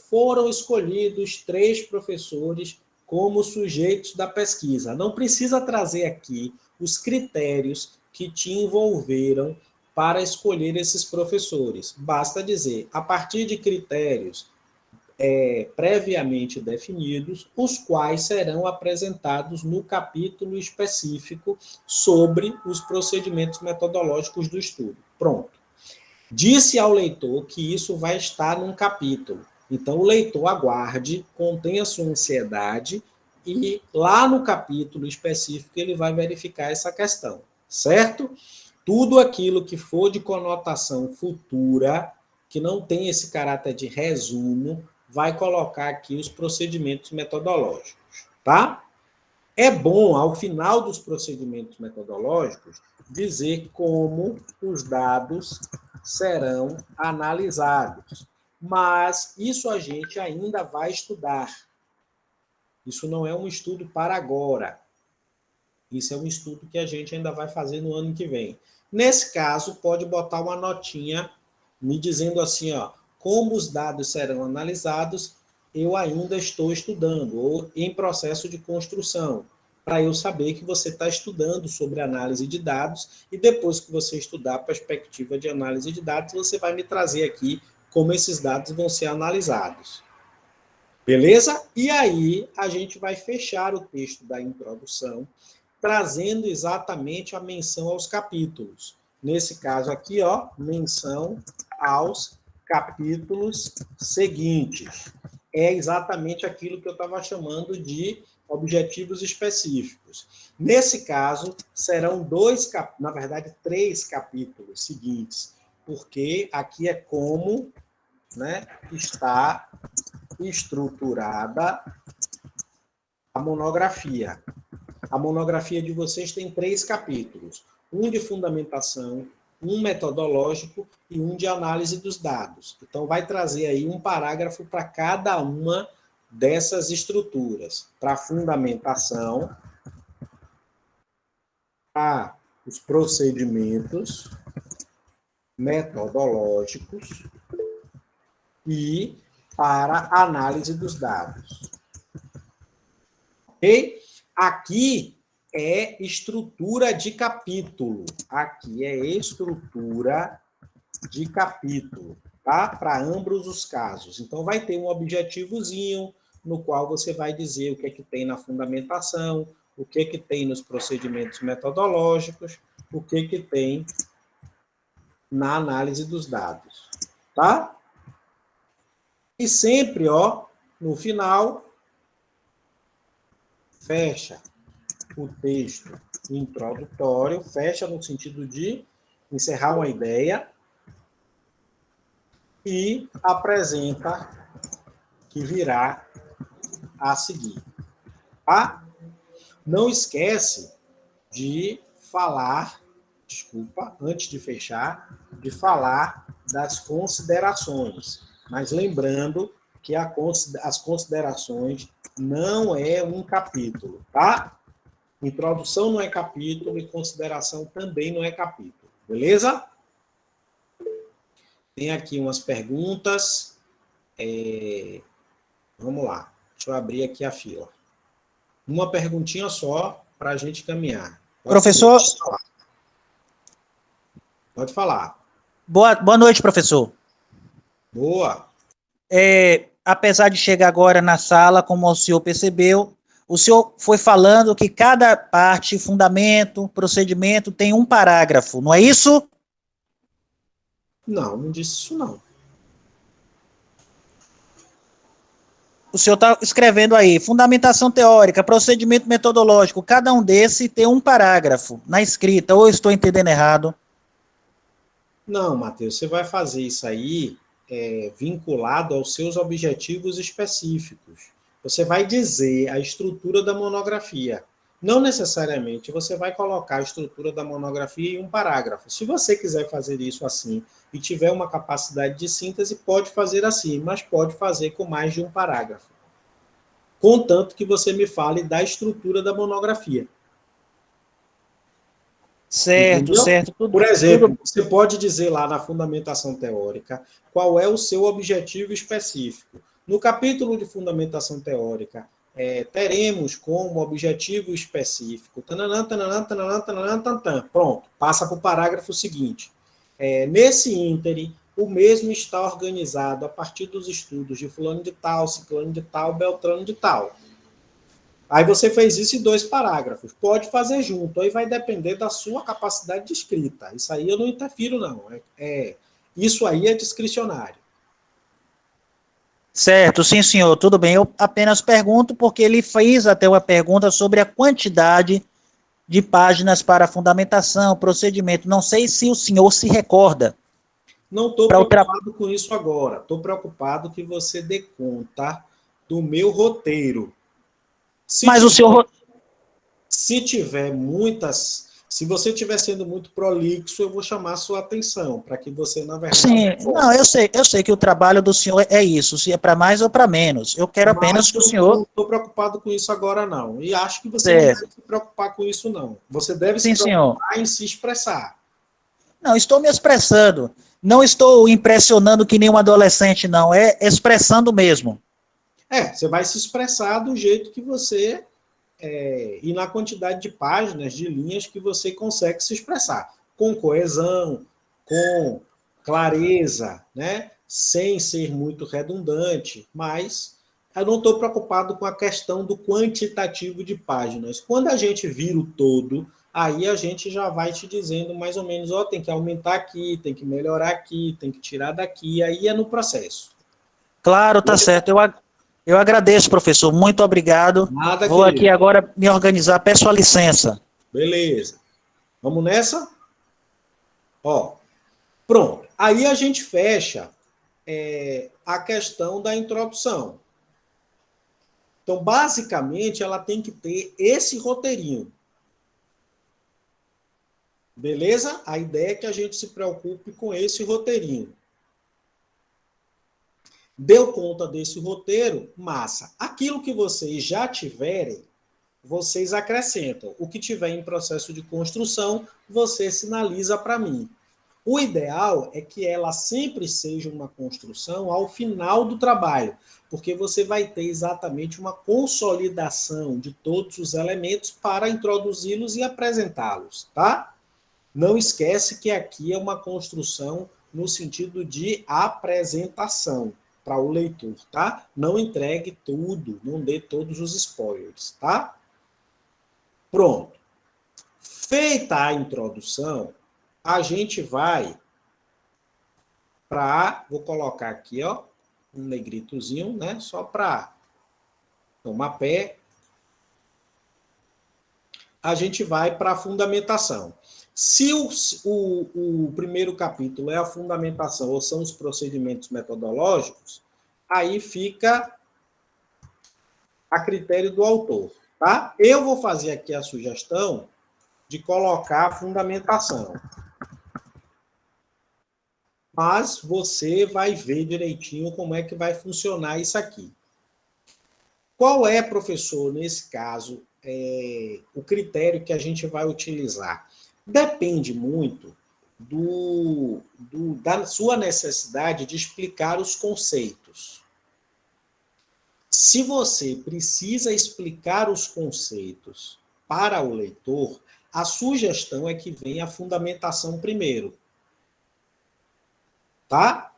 foram escolhidos 3 professores como sujeitos da pesquisa. Não precisa trazer aqui os critérios que te envolveram para escolher esses professores. Basta dizer, a partir de critérios previamente definidos, os quais serão apresentados no capítulo específico sobre os procedimentos metodológicos do estudo. Pronto. Disse ao leitor que isso vai estar num capítulo. Então, o leitor aguarde, contenha sua ansiedade e lá no capítulo específico ele vai verificar essa questão, certo? Tudo aquilo que for de conotação futura, que não tem esse caráter de resumo, vai colocar aqui os procedimentos metodológicos, tá? É bom, ao final dos procedimentos metodológicos, dizer como os dados serão analisados. Mas isso a gente ainda vai estudar. Isso não é um estudo para agora. Isso é um estudo que a gente ainda vai fazer no ano que vem. Nesse caso, pode botar uma notinha me dizendo assim, ó, como os dados serão analisados, eu ainda estou estudando, ou em processo de construção, para eu saber que você está estudando sobre análise de dados, e depois que você estudar a perspectiva de análise de dados, você vai me trazer aqui como esses dados vão ser analisados. Beleza? E aí a gente vai fechar o texto da introdução, trazendo exatamente a menção aos capítulos. Nesse caso aqui, ó, menção aos capítulos seguintes. É exatamente aquilo que eu estava chamando de objetivos específicos. Nesse caso, serão na verdade, 3 capítulos seguintes, porque aqui é como, né, está estruturada a monografia. A monografia de vocês tem 3 capítulos. Um de fundamentação, um metodológico e um de análise dos dados. Então, vai trazer aí um parágrafo para cada uma dessas estruturas. Para a fundamentação, para os procedimentos metodológicos e para a análise dos dados. Ok? Aqui é estrutura de capítulo. Aqui é estrutura de capítulo, tá? Para ambos os casos. Então, vai ter um objetivozinho no qual você vai dizer o que é que tem na fundamentação, o que é que tem nos procedimentos metodológicos, o que é que tem na análise dos dados, tá? E sempre, ó, no final, fecha o texto introdutório, fecha no sentido de encerrar uma ideia e apresenta que virá a seguir. Tá? Não esquece de falar, antes de fechar, de falar das considerações. Mas lembrando que as considerações não é um capítulo, tá? Introdução não é capítulo e consideração também não é capítulo, beleza? Tem aqui umas perguntas. Vamos lá, deixa eu abrir aqui a fila. Uma perguntinha só para a gente caminhar. Professor? Pode falar. Boa noite, professor. Boa. Apesar de chegar agora na sala, como o senhor percebeu, o senhor foi falando que cada parte, fundamento, procedimento, tem um parágrafo, não é isso? Não disse isso não. O senhor está escrevendo aí, fundamentação teórica, procedimento metodológico, cada um desses tem um parágrafo na escrita, ou eu estou entendendo errado? Não, Matheus, você vai fazer isso aí vinculado aos seus objetivos específicos. Você vai dizer a estrutura da monografia. Não necessariamente você vai colocar a estrutura da monografia em um parágrafo. Se você quiser fazer isso assim e tiver uma capacidade de síntese, pode fazer assim, mas pode fazer com mais de um parágrafo. Contanto que você me fale da estrutura da monografia. Certo, entendeu? Certo. Por exemplo, você pode dizer lá na fundamentação teórica qual é o seu objetivo específico. No capítulo de fundamentação teórica, teremos como objetivo específico, pronto, passa para o parágrafo seguinte. Nesse ínterim, o mesmo está organizado a partir dos estudos de fulano de tal, ciclano de tal, beltrano de tal. Aí você fez isso em 2 parágrafos. Pode fazer junto, aí vai depender da sua capacidade de escrita. Isso aí eu não interfiro, não. Isso aí é discricionário. Certo, sim, senhor, tudo bem. Eu apenas pergunto porque ele fez até uma pergunta sobre a quantidade de páginas para a fundamentação, procedimento. Não sei se o senhor se recorda. Não estou preocupado com isso agora. Estou preocupado que você dê conta do meu roteiro. Mas o senhor... Se tiver muitas... Se você estiver sendo muito prolixo, eu vou chamar a sua atenção, para que você, na verdade... Sim, não, eu sei que o trabalho do senhor é isso, se é para mais ou para menos. Eu quero apenas que o senhor... Não estou preocupado com isso agora, não. E acho que você não deve se preocupar com isso, não. Você deve se preocupar em se expressar. Não, estou me expressando. Não estou impressionando que nem um adolescente, não. É expressando mesmo. Você vai se expressar do jeito que você... e na quantidade de páginas, de linhas que você consegue se expressar. Com coesão, com clareza, né? Sem ser muito redundante, mas eu não estou preocupado com a questão do quantitativo de páginas. Quando a gente vira o todo, aí a gente já vai te dizendo mais ou menos, tem que aumentar aqui, tem que melhorar aqui, tem que tirar daqui, aí é no processo. Claro, tá certo. Eu agradeço, professor. Muito obrigado. Nada, Vou aqui querido. agora me organizar. Peço a licença. Beleza. Vamos nessa? Pronto. Aí a gente fecha a questão da introdução. Então, basicamente, ela tem que ter esse roteirinho. Beleza? A ideia é que a gente se preocupe com esse roteirinho. Deu conta desse roteiro? Massa. Aquilo que vocês já tiverem, vocês acrescentam. O que tiver em processo de construção, você sinaliza para mim. O ideal é que ela sempre seja uma construção ao final do trabalho, porque você vai ter exatamente uma consolidação de todos os elementos para introduzi-los e apresentá-los, tá? Não esquece que aqui é uma construção no sentido de apresentação para o leitor, tá? Não entregue tudo, não dê todos os spoilers, tá? Pronto. Feita a introdução, a gente vai vou colocar aqui, um negritozinho, né? Só para tomar pé. A gente vai para a fundamentação. Se o primeiro capítulo é a fundamentação ou são os procedimentos metodológicos, aí fica a critério do autor, tá? Eu vou fazer aqui a sugestão de colocar a fundamentação. Mas você vai ver direitinho como é que vai funcionar isso aqui. Qual é, professor, nesse caso, o critério que a gente vai utilizar? Depende muito da sua necessidade de explicar os conceitos. Se você precisa explicar os conceitos para o leitor, a sugestão é que venha a fundamentação primeiro. Tá?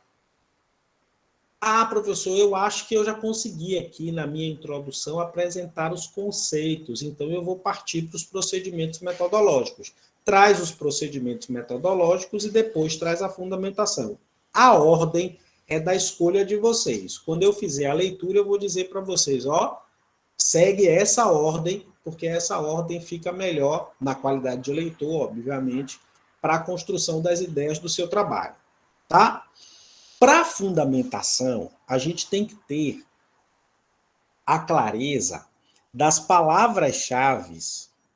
Professor, eu acho que eu já consegui aqui na minha introdução apresentar os conceitos, então eu vou partir para os procedimentos metodológicos. Traz os procedimentos metodológicos e depois traz a fundamentação. A ordem é da escolha de vocês. Quando eu fizer a leitura, eu vou dizer para vocês, segue essa ordem, porque essa ordem fica melhor na qualidade de leitor, obviamente, para a construção das ideias do seu trabalho. Tá? Para a fundamentação, a gente tem que ter a clareza das palavras-chave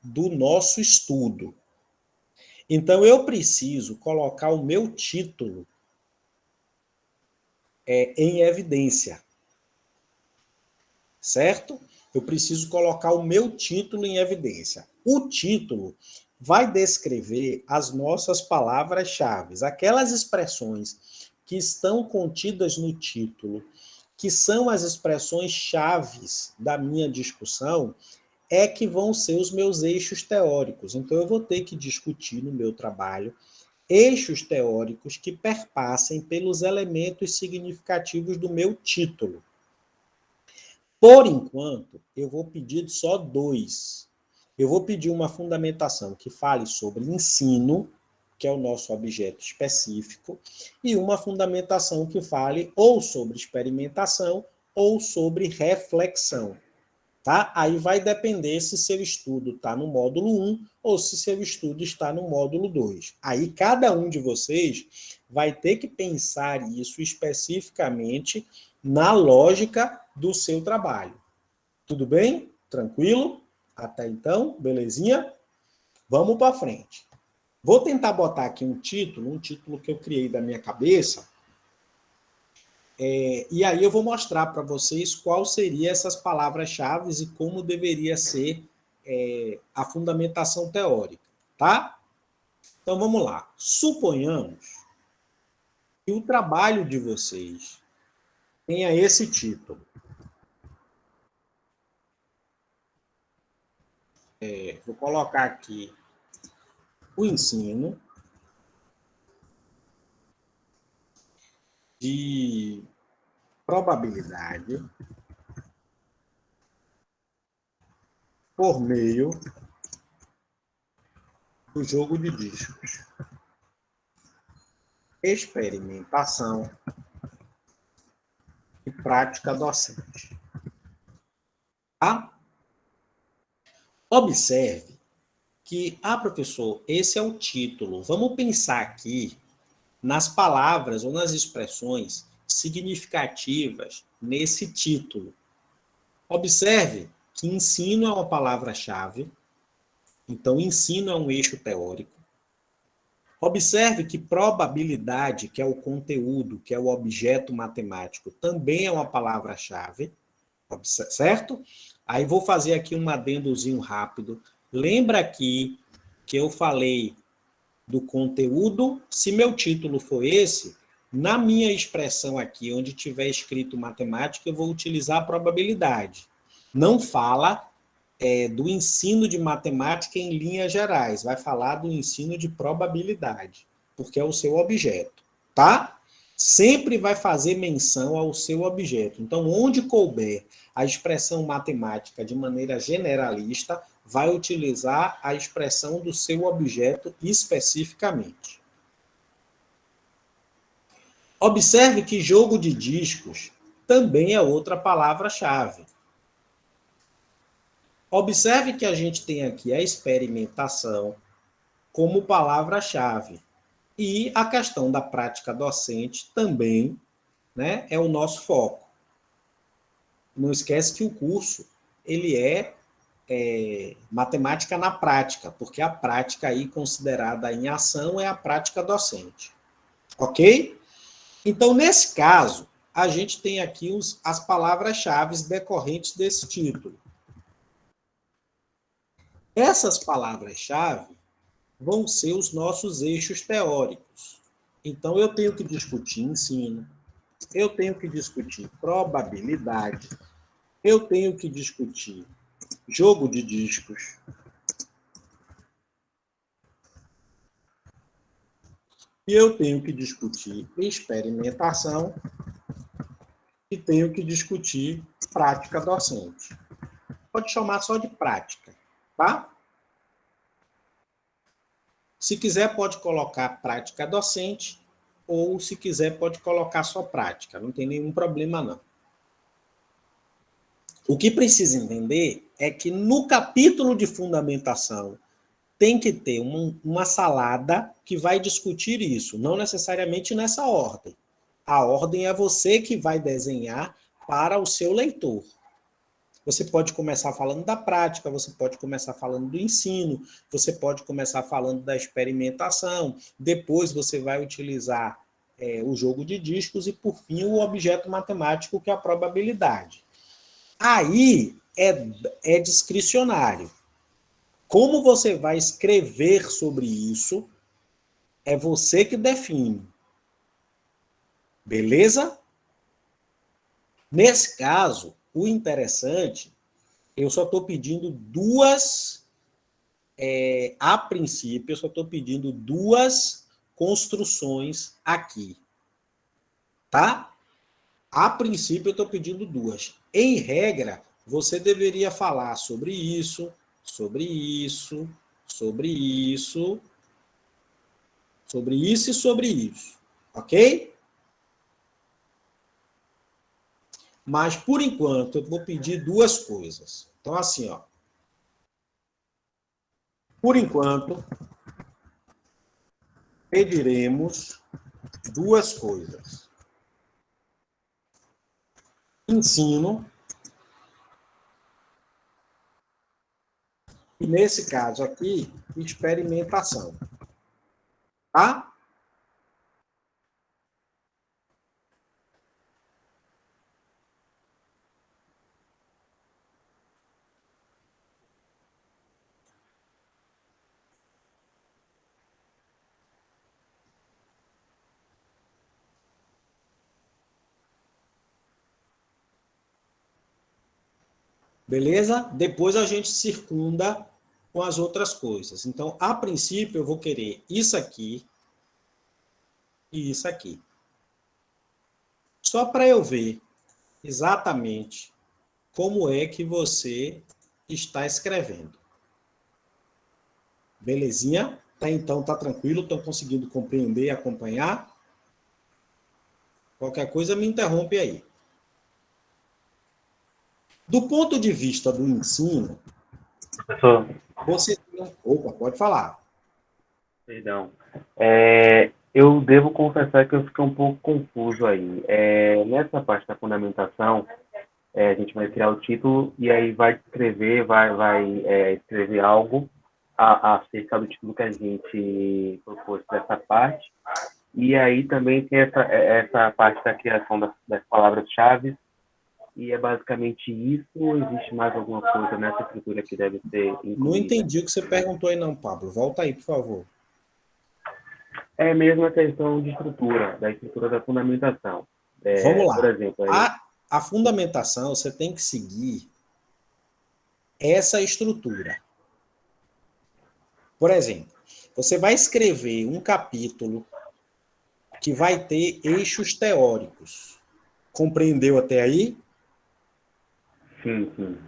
do nosso estudo. Então, eu preciso colocar o meu título em evidência. Certo? Eu preciso colocar o meu título em evidência. O título vai descrever as nossas palavras-chave, aquelas expressões que estão contidas no título, que são as expressões chaves da minha discussão, que vão ser os meus eixos teóricos. Então, eu vou ter que discutir no meu trabalho eixos teóricos que perpassem pelos elementos significativos do meu título. Por enquanto, eu vou pedir só 2. Eu vou pedir uma fundamentação que fale sobre ensino, que é o nosso objeto específico, e uma fundamentação que fale ou sobre experimentação ou sobre reflexão. Tá? Aí vai depender se seu estudo está no módulo 1 ou se seu estudo está no módulo 2. Aí cada um de vocês vai ter que pensar isso especificamente na lógica do seu trabalho. Tudo bem? Tranquilo? Até então, belezinha? Vamos para frente. Vou tentar botar aqui um título que eu criei da minha cabeça, e aí eu vou mostrar para vocês qual seriam essas palavras-chave e como deveria ser a fundamentação teórica, tá? Então, vamos lá. Suponhamos que o trabalho de vocês tenha esse título. Vou colocar aqui o ensino de probabilidade por meio do jogo de discos. Experimentação e prática docente. Tá? Observe que, professor, esse é o título. Vamos pensar aqui nas palavras ou nas expressões significativas nesse título. Observe que ensino é uma palavra-chave, então ensino é um eixo teórico. Observe que probabilidade, que é o conteúdo, que é o objeto matemático, também é uma palavra-chave, certo? Aí vou fazer aqui um adendozinho rápido. Lembra aqui que eu falei do conteúdo? Se meu título for esse, na minha expressão aqui, onde tiver escrito matemática, eu vou utilizar a probabilidade. Não fala do ensino de matemática em linhas gerais, vai falar do ensino de probabilidade, porque é o seu objeto, tá? Sempre vai fazer menção ao seu objeto. Então, onde couber a expressão matemática de maneira generalista, vai utilizar a expressão do seu objeto especificamente. Observe que jogo de discos também é outra palavra-chave. Observe que a gente tem aqui a experimentação como palavra-chave. E a questão da prática docente também, né, é o nosso foco. Não esquece que o curso ele é matemática na prática, porque a prática aí considerada em ação é a prática docente. Ok? Então, nesse caso, a gente tem aqui as palavras-chave decorrentes desse título. Essas palavras-chave vão ser os nossos eixos teóricos. Então, eu tenho que discutir ensino, eu tenho que discutir probabilidade, eu tenho que discutir jogo de discos, e eu tenho que discutir experimentação e tenho que discutir prática docente. Pode chamar só de prática, tá? Se quiser, pode colocar prática docente, ou se quiser, pode colocar só prática. Não tem nenhum problema, não. O que precisa entender é que no capítulo de fundamentação tem que ter uma salada que vai discutir isso, não necessariamente nessa ordem. A ordem é você que vai desenhar para o seu leitor. Você pode começar falando da prática, você pode começar falando do ensino, você pode começar falando da experimentação, depois você vai utilizar o jogo de discos e, por fim, o objeto matemático, que é a probabilidade. Aí é discricionário. Como você vai escrever sobre isso, é você que define. Beleza? Nesse caso, o interessante, eu só estou pedindo a princípio, eu só estou pedindo duas construções aqui. Tá? A princípio, eu estou pedindo duas. Em regra, você deveria falar sobre isso, sobre isso, sobre isso, sobre isso e sobre isso. Ok? Mas, por enquanto, eu vou pedir duas coisas. Então, assim, ó. Por enquanto, pediremos duas coisas. Ensino, e nesse caso aqui, experimentação. Tá? Beleza? Depois a gente circunda com as outras coisas. Então, a princípio, eu vou querer isso aqui e isso aqui. Só para eu ver exatamente como é que você está escrevendo. Belezinha? Tá, então, tá tranquilo? Estão conseguindo compreender e acompanhar? Qualquer coisa me interrompe aí. Do ponto de vista do ensino, Professor, você... Opa, pode falar. perdão. Eu devo confessar que eu fiquei um pouco confuso aí. Nessa parte da fundamentação, a gente vai criar o título e aí vai escrever, escrever algo acerca do título que a gente propôs dessa parte. E aí também tem essa parte da criação das palavras-chave. E é basicamente isso, ou existe mais alguma coisa nessa estrutura que deve ser incluída? Não entendi o que você perguntou aí não, Pablo. Volta aí, por favor. É mesmo a questão de estrutura, da estrutura da fundamentação. Vamos Por lá. exemplo, aí... A fundamentação, você tem que seguir essa estrutura. Por exemplo, você vai escrever um capítulo que vai ter eixos teóricos. Compreendeu até aí? Sim, sim.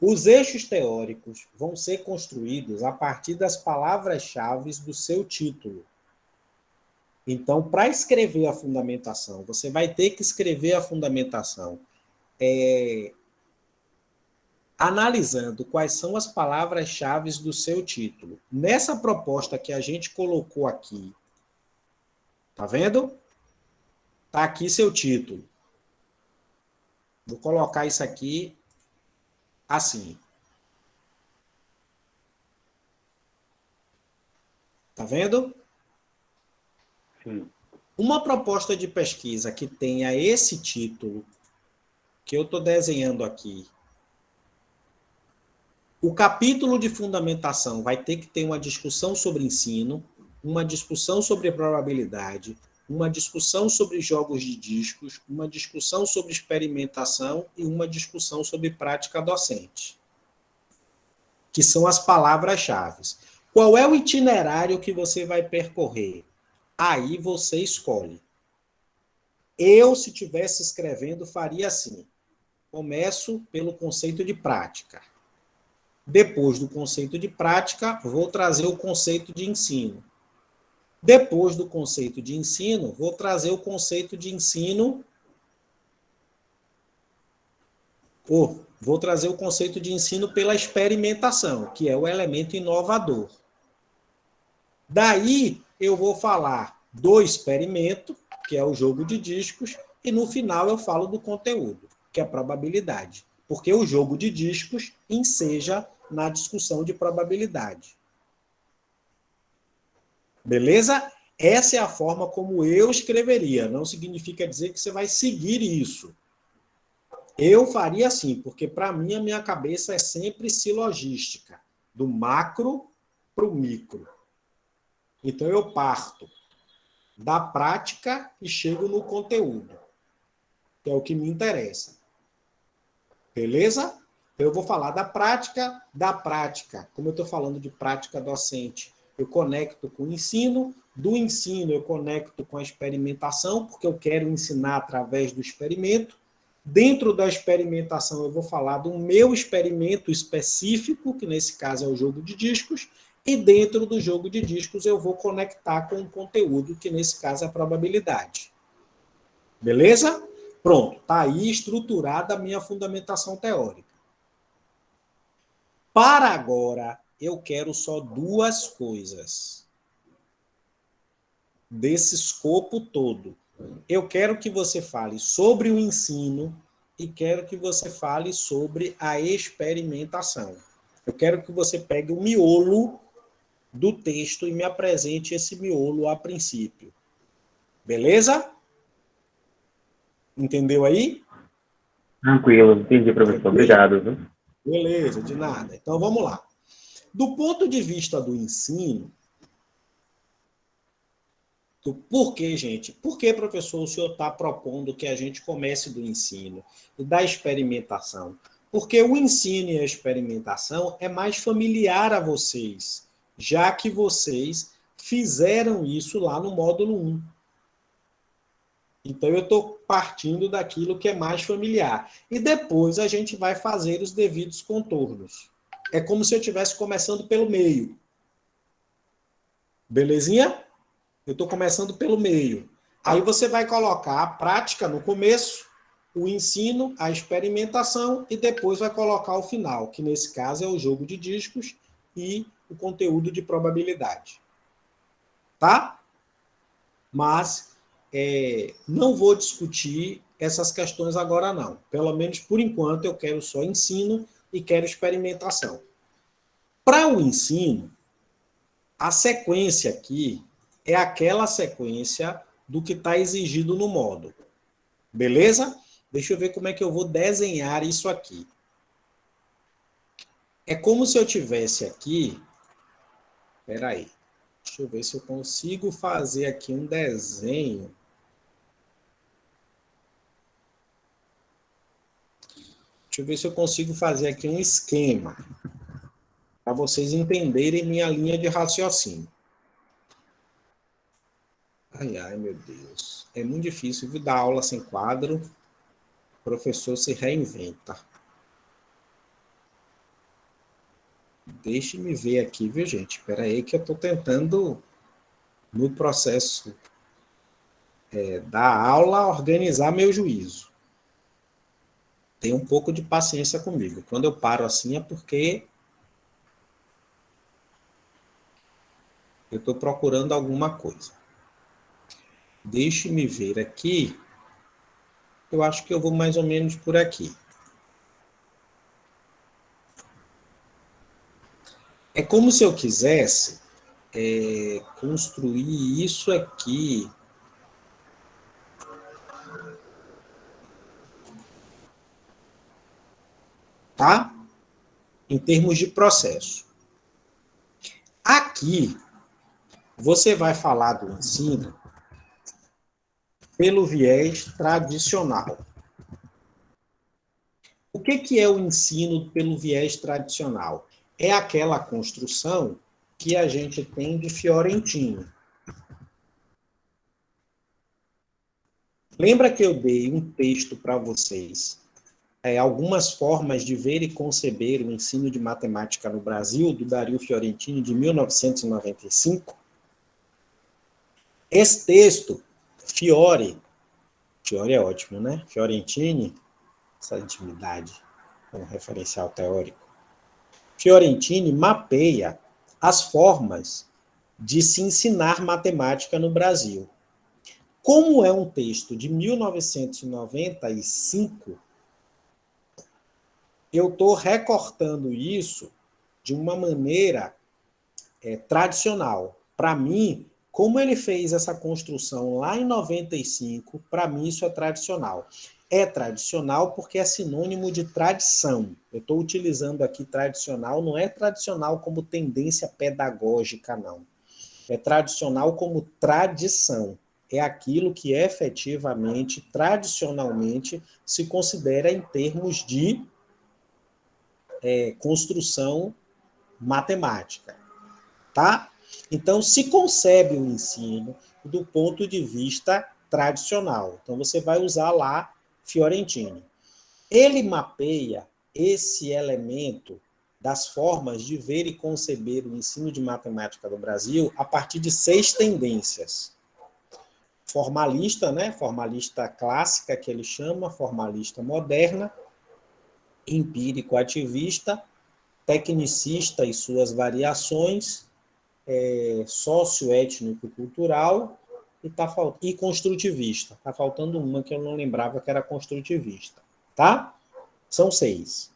Os eixos teóricos vão ser construídos a partir das palavras-chave do seu título. Então, para escrever a fundamentação, você vai ter que escrever a fundamentação analisando quais são as palavras-chave do seu título. Nessa proposta que a gente colocou aqui, tá vendo? Tá aqui seu título. Vou colocar isso aqui assim. Tá vendo? Sim. Uma proposta de pesquisa que tenha esse título que eu estou desenhando aqui, o capítulo de fundamentação vai ter que ter uma discussão sobre ensino, uma discussão sobre probabilidade, uma discussão sobre jogos de discos, uma discussão sobre experimentação e uma discussão sobre prática docente, que são as palavras-chave. Qual é o itinerário que você vai percorrer? Aí você escolhe. Eu, se estivesse escrevendo, faria assim. Começo pelo conceito de prática. Depois do conceito de prática, vou trazer o conceito de ensino. Depois do conceito de ensino, vou trazer o conceito de ensino. Vou trazer o conceito de ensino pela experimentação, que é o elemento inovador. Daí, eu vou falar do experimento, que é o jogo de discos, e no final eu falo do conteúdo, que é a probabilidade. Porque o jogo de discos enseja na discussão de probabilidade. Beleza? Essa é a forma como eu escreveria. Não significa dizer que você vai seguir isso. Eu faria assim, porque para mim a minha cabeça é sempre silogística, do macro para o micro. Então eu parto da prática e chego no conteúdo, que é o que me interessa. Beleza? Eu vou falar da prática. Como eu estou falando de prática docente, eu conecto com o ensino. Do ensino, eu conecto com a experimentação, porque eu quero ensinar através do experimento. Dentro da experimentação, eu vou falar do meu experimento específico, que nesse caso é o jogo de discos. E dentro do jogo de discos, eu vou conectar com o conteúdo, que nesse caso é a probabilidade. Beleza? Pronto, está aí estruturada a minha fundamentação teórica. Para agora, eu quero só duas coisas desse escopo todo. Eu quero que você fale sobre o ensino e quero que você fale sobre a experimentação. Eu quero que você pegue o miolo do texto e me apresente esse miolo a princípio. Beleza? Entendeu aí? Tranquilo, entendi, professor. Tranquilo? Obrigado, viu? Beleza, de nada. Então vamos lá. Do ponto de vista do ensino, por que, gente? Por que, professor, o senhor está propondo que a gente comece do ensino e da experimentação? Porque o ensino e a experimentação é mais familiar a vocês, já que vocês fizeram isso lá no módulo 1. Então, eu estou partindo daquilo que é mais familiar. E depois a gente vai fazer os devidos contornos. É como se eu estivesse começando pelo meio. Belezinha? Eu estou começando pelo meio. Aí você vai colocar a prática no começo, o ensino, a experimentação e depois vai colocar o final, que nesse caso é o jogo de discos e o conteúdo de probabilidade. Tá? Mas não vou discutir essas questões agora não. Pelo menos por enquanto eu quero só ensino e quero experimentação. Para o ensino, a sequência aqui é aquela sequência do que está exigido no módulo. Beleza? Deixa eu ver como é que eu vou desenhar isso aqui. É como se eu tivesse aqui... Espera aí. Deixa eu ver se eu consigo fazer aqui um desenho. Deixa eu ver se eu consigo fazer aqui um esquema para vocês entenderem minha linha de raciocínio. Ai, ai, meu Deus. É muito difícil, viu, dar aula sem quadro. O professor se reinventa. Deixe-me ver aqui, viu, gente? Espera aí que eu estou tentando, no processo da aula, organizar meu juízo. Tenha um pouco de paciência comigo. Quando eu paro assim é porque eu estou procurando alguma coisa. Deixe-me ver aqui. Eu acho que eu vou mais ou menos por aqui. É como se eu quisesse construir isso aqui. Tá? Em termos de processo. Aqui, você vai falar do ensino pelo viés tradicional. O que é o ensino pelo viés tradicional? É aquela construção que a gente tem de Fiorentini. Lembra que eu dei um texto para vocês, algumas formas de ver e conceber o ensino de matemática no Brasil, do Dario Fiorentini, de 1995? Esse texto, Fiore é ótimo, né? Fiorentini, essa intimidade, um referencial teórico. Fiorentini mapeia as formas de se ensinar matemática no Brasil. Como é um texto de 1995, eu estou recortando isso de uma maneira tradicional. Para mim, como ele fez essa construção lá em 95, para mim isso é tradicional. É tradicional porque é sinônimo de tradição. Eu estou utilizando aqui tradicional, não é tradicional como tendência pedagógica, não. É tradicional como tradição. É aquilo que efetivamente, tradicionalmente, se considera em termos de construção matemática. Tá? Então, se concebe o ensino do ponto de vista tradicional. Então, você vai usar lá Fiorentini. Ele mapeia esse elemento das formas de ver e conceber o ensino de matemática do Brasil a partir de 6 tendências. Formalista, né? Formalista clássica, que ele chama, formalista moderna, empírico-ativista, tecnicista e suas variações, socioétnico-cultural e construtivista. Está faltando uma que eu não lembrava que era construtivista. Tá? São 6.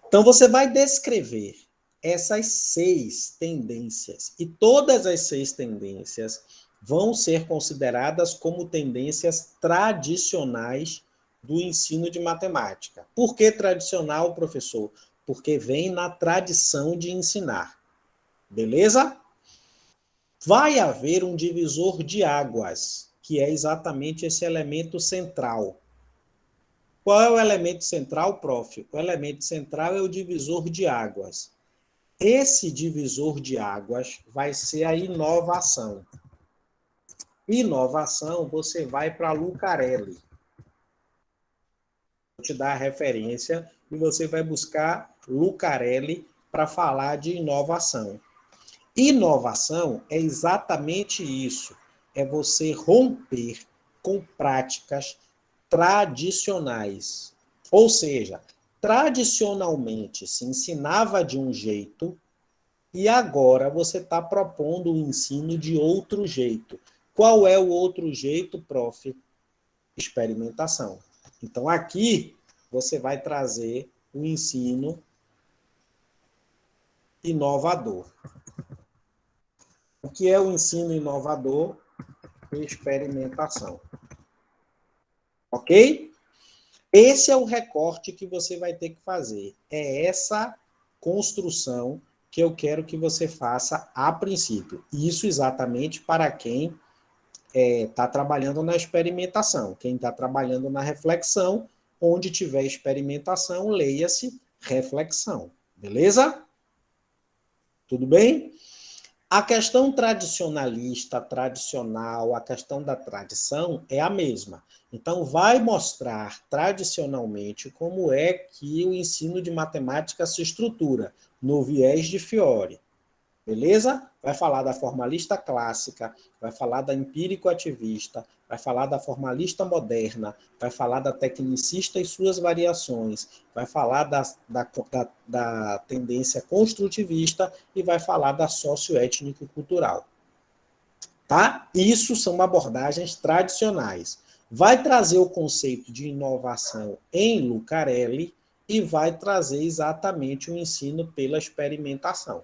Então, você vai descrever essas 6 tendências. E todas as 6 tendências vão ser consideradas como tendências tradicionais do ensino de matemática. Por que tradicional, professor? Porque vem na tradição de ensinar. Beleza? Vai haver um divisor de águas, que é exatamente esse elemento central. Qual é o elemento central, prof? O elemento central é o divisor de águas. Esse divisor de águas vai ser a inovação. Inovação, você vai para Lucarelli. Vou te dar a referência e você vai buscar Lucarelli para falar de inovação. Inovação é exatamente isso. É você romper com práticas tradicionais. Ou seja, tradicionalmente se ensinava de um jeito e agora você está propondo o ensino de outro jeito. Qual é o outro jeito, prof? Experimentação. Então, aqui você vai trazer um ensino inovador. O que é o ensino inovador? Experimentação. Ok? Esse é o recorte que você vai ter que fazer. É essa construção que eu quero que você faça a princípio. Isso exatamente para quem está trabalhando na experimentação. Quem está trabalhando na reflexão, onde tiver experimentação, leia-se reflexão. Beleza? Tudo bem? A questão tradicionalista, tradicional, a questão da tradição é a mesma. Então, vai mostrar tradicionalmente como é que o ensino de matemática se estrutura no viés de Fiore. Beleza? Vai falar da formalista clássica, vai falar da empírico-ativista, vai falar da formalista moderna, vai falar da tecnicista e suas variações, vai falar da tendência construtivista e vai falar da socioétnico-cultural. Tá? Isso são abordagens tradicionais. Vai trazer o conceito de inovação em Lucarelli e vai trazer exatamente o ensino pela experimentação.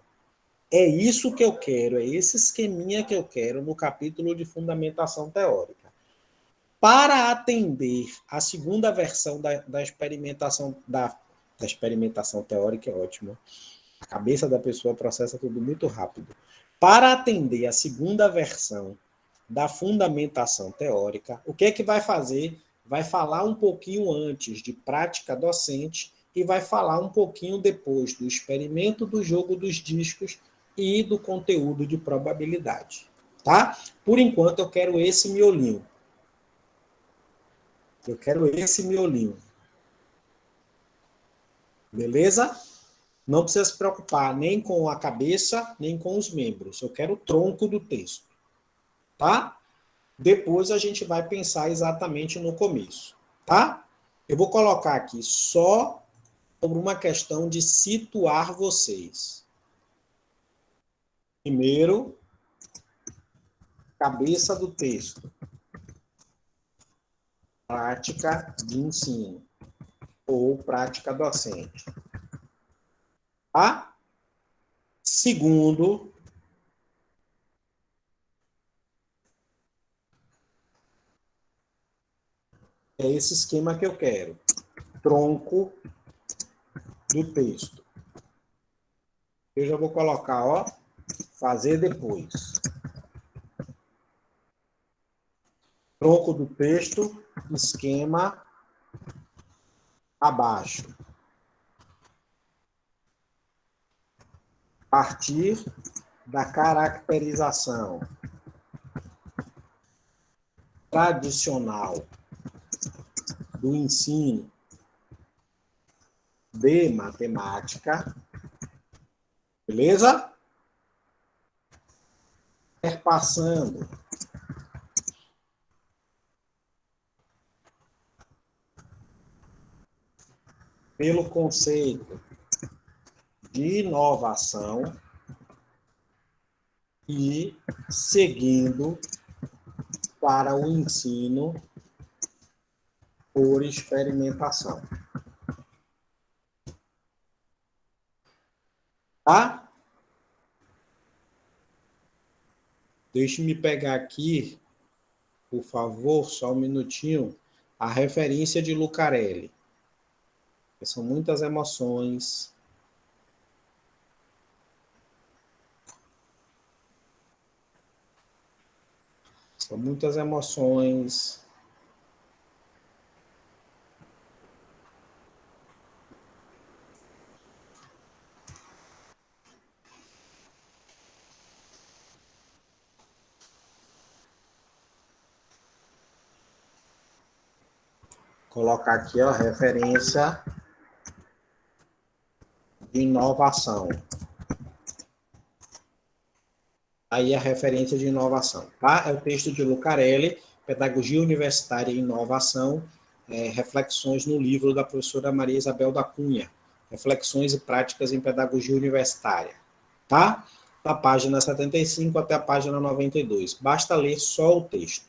É isso que eu quero, é esse esqueminha que eu quero no capítulo de fundamentação teórica. Para atender a segunda versão da experimentação, da experimentação teórica, é ótimo. A cabeça da pessoa processa tudo muito rápido. Para atender a segunda versão da fundamentação teórica, o que é que vai fazer? Vai falar um pouquinho antes de prática docente e vai falar um pouquinho depois do experimento do jogo dos discos e do conteúdo de probabilidade. Tá? Por enquanto, eu quero esse miolinho. Eu quero esse miolinho. Beleza? Não precisa se preocupar nem com a cabeça, nem com os membros. Eu quero o tronco do texto. Tá? Depois a gente vai pensar exatamente no começo. Tá? Eu vou colocar aqui só sobre uma questão de situar vocês. Primeiro, cabeça do texto. Prática de ensino ou prática docente. Tá? Segundo, é esse esquema que eu quero. Tronco do texto. Eu já vou colocar, ó, fazer depois. Tronco do texto, esquema abaixo. Partir da caracterização tradicional do ensino de matemática, beleza? Perpassando pelo conceito de inovação e seguindo para o ensino por experimentação. Tá? Deixe-me pegar aqui, por favor, só um minutinho, a referência de Lucarelli. São muitas emoções. São muitas emoções. colocar aqui, ó, referência de inovação. Aí a referência de inovação, tá? É o texto de Lucarelli, Pedagogia Universitária e Inovação, reflexões no livro da professora Maria Isabel da Cunha, Reflexões e Práticas em Pedagogia Universitária, tá? Da página 75 até a página 92. Basta ler só o texto,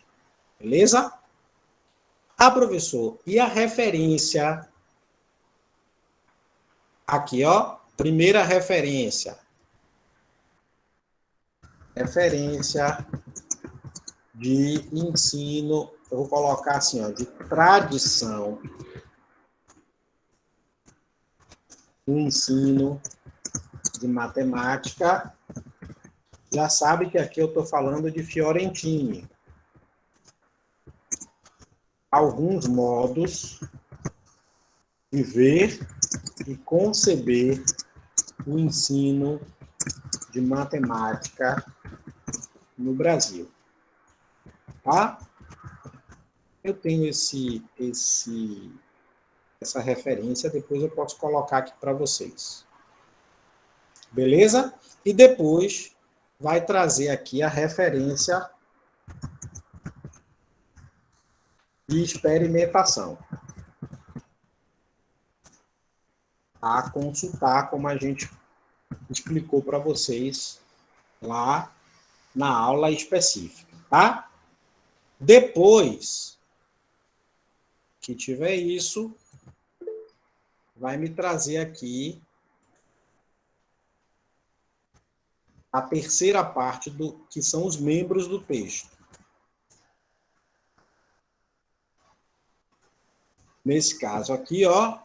beleza? Ah, professor, e a referência? Aqui, ó, primeira referência. Referência de ensino, eu vou colocar assim, ó, de tradição do ensino de matemática. Já sabe que aqui eu estou falando de Fiorentini. Alguns modos de ver e conceber o ensino de matemática no Brasil. Tá? Eu tenho essa referência, depois eu posso colocar aqui para vocês. Beleza? E depois vai trazer aqui a referência de experimentação. A consultar, como a gente explicou para vocês lá na aula específica, tá? Depois que tiver isso, vai me trazer aqui a terceira parte do que são os membros do texto. Nesse caso aqui, ó,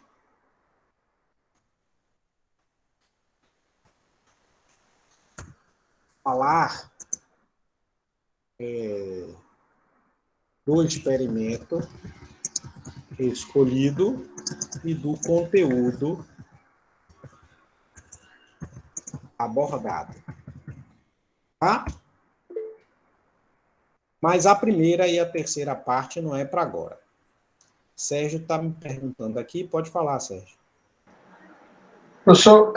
falar do experimento escolhido e do conteúdo abordado. Tá? Mas a primeira e a terceira parte não é para agora. Sérgio está me perguntando aqui, pode falar, Sérgio. Professor,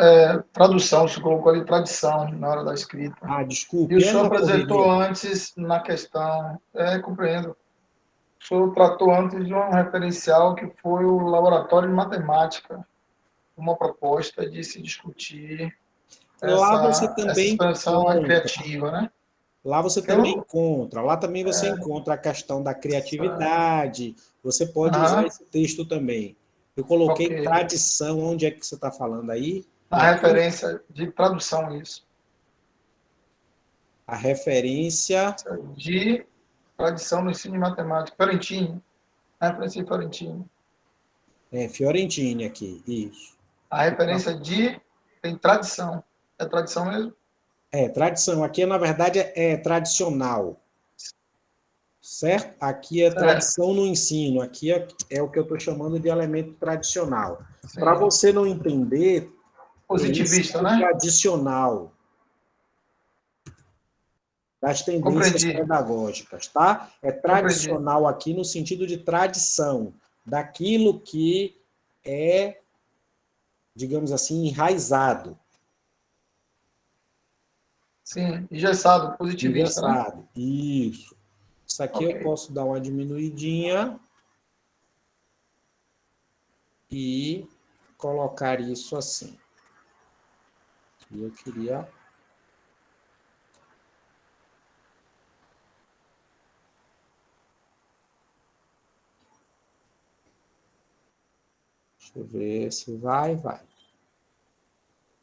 tradução, você colocou ali tradição na hora da escrita. Ah, desculpe. E o senhor apresentou antes na questão, compreendo, o senhor tratou antes de um referencial que foi o Laboratório de Matemática, uma proposta de se discutir essa expansão criativa, né? Lá você também encontra, lá também você encontra a questão da criatividade, você pode usar esse texto também. Eu coloquei tradição, onde é que você está falando aí? A referência de tradução, isso. A referência... de tradição no ensino de matemática. Fiorentini. A referência de Fiorentini. Fiorentini aqui, isso. A referência tem tradição. É tradição mesmo? Tradição. Aqui, na verdade, é tradicional. Certo? Aqui é tradição no ensino. Aqui é o que eu estou chamando de elemento tradicional. Para você não entender... Positivista, né? Tradicional. Das tendências pedagógicas, tá? É tradicional aqui no sentido de tradição, daquilo que é, digamos assim, enraizado. Sim, engessado, positivista. Engessado, né? Isso. Isso aqui eu posso dar uma diminuidinha e colocar isso assim. E eu queria... Deixa eu ver se vai.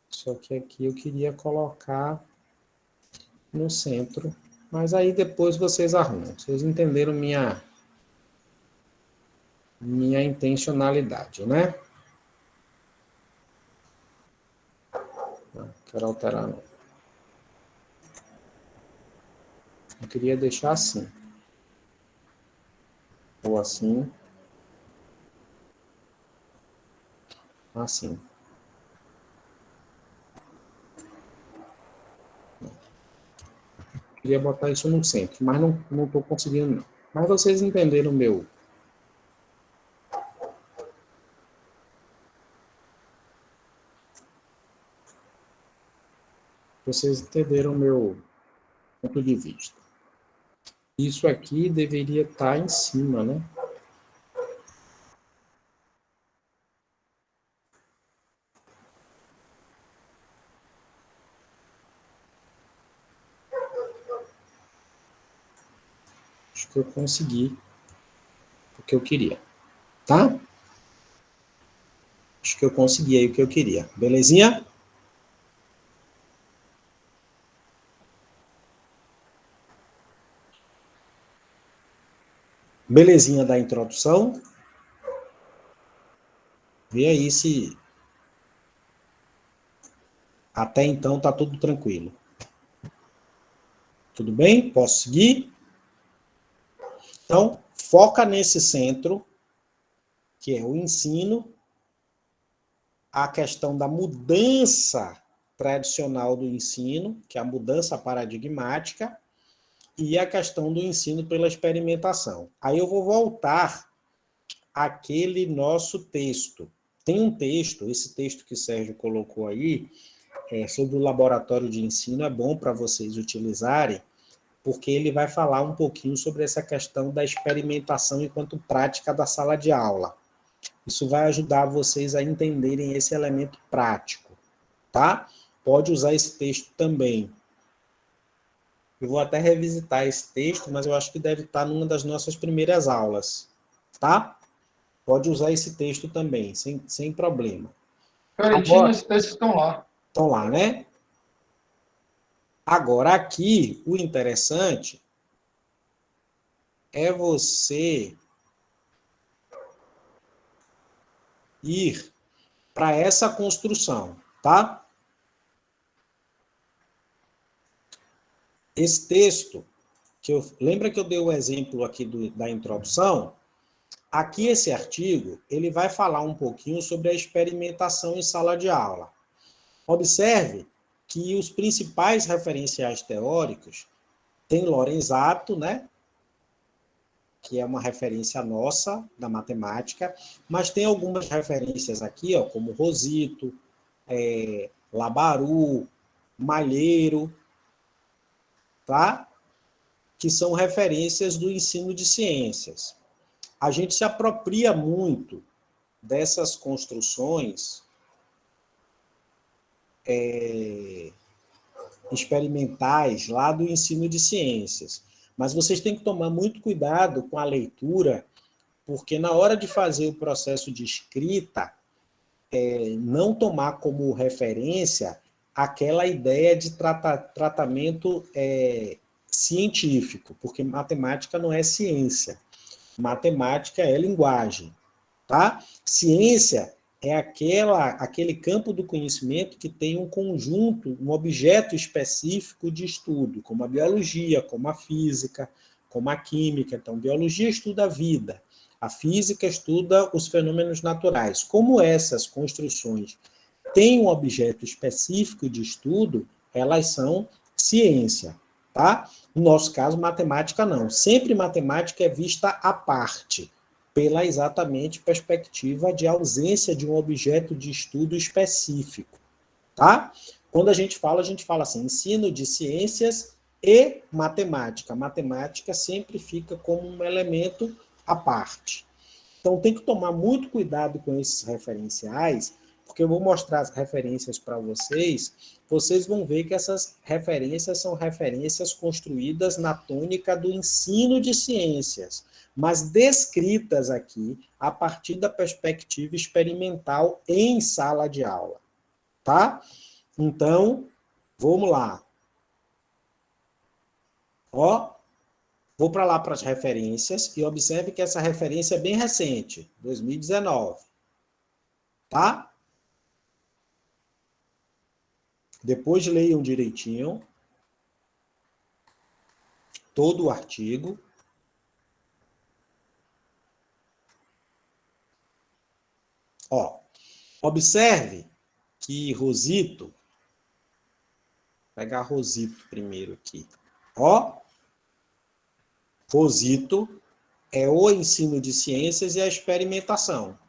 Só que aqui eu queria colocar no centro, mas aí depois vocês arrumam. Vocês entenderam minha intencionalidade, né? Não quero alterar, não. Eu queria deixar assim. Ou assim. Assim. Queria botar isso no centro, mas não estou conseguindo, não. Mas vocês entenderam Vocês entenderam o meu ponto de vista. Isso aqui deveria estar em cima, né? Acho que eu consegui o que eu queria, tá? Acho que eu consegui aí o que eu queria. Belezinha? Belezinha da introdução. Vê aí se até então tá tudo tranquilo. Tudo bem? Posso seguir? Então, foca nesse centro, que é o ensino, a questão da mudança tradicional do ensino, que é a mudança paradigmática, e a questão do ensino pela experimentação. Aí eu vou voltar àquele nosso texto. Tem um texto, esse texto que o Sérgio colocou aí, sobre o laboratório de ensino, é bom para vocês utilizarem, porque ele vai falar um pouquinho sobre essa questão da experimentação enquanto prática da sala de aula. Isso vai ajudar vocês a entenderem esse elemento prático, tá? Pode usar esse texto também. Eu vou até revisitar esse texto, mas eu acho que deve estar numa das nossas primeiras aulas, tá? Pode usar esse texto também, sem problema. Perentina, esses textos estão lá. Estão lá, né? Agora, aqui, o interessante é você ir para essa construção, tá? Esse texto, lembra que eu dei o exemplo aqui da introdução? Aqui esse artigo, ele vai falar um pouquinho sobre a experimentação em sala de aula. Observe que os principais referenciais teóricos tem Lorenzato, né? Que é uma referência nossa da matemática, mas tem algumas referências aqui, ó, como Rosito, Labaru, Malheiro, tá? Que são referências do ensino de ciências. A gente se apropria muito dessas construções experimentais lá do ensino de ciências. Mas vocês têm que tomar muito cuidado com a leitura, porque na hora de fazer o processo de escrita, não tomar como referência aquela ideia de tratamento científico, porque matemática não é ciência. Matemática é linguagem, tá? Ciência é aquele campo do conhecimento que tem um conjunto, um objeto específico de estudo, como a biologia, como a física, como a química. Então, biologia estuda a vida, a física estuda os fenômenos naturais. Como essas construções têm um objeto específico de estudo, elas são ciência, tá? No nosso caso, matemática não. Sempre matemática é vista à parte, pela exatamente perspectiva de ausência de um objeto de estudo específico, tá? Quando a gente fala assim, ensino de ciências e matemática. Matemática sempre fica como um elemento à parte. Então, tem que tomar muito cuidado com esses referenciais, porque eu vou mostrar as referências para vocês, vocês vão ver que essas referências são referências construídas na tônica do ensino de ciências, mas descritas aqui a partir da perspectiva experimental em sala de aula, tá? Então, vamos lá. Ó, vou para lá para as referências e observe que essa referência é bem recente, 2019, tá? Depois leiam direitinho todo o artigo. Ó, observe que Rosito, vou pegar Rosito primeiro aqui. Ó, Rosito é o ensino de ciências e a experimentação.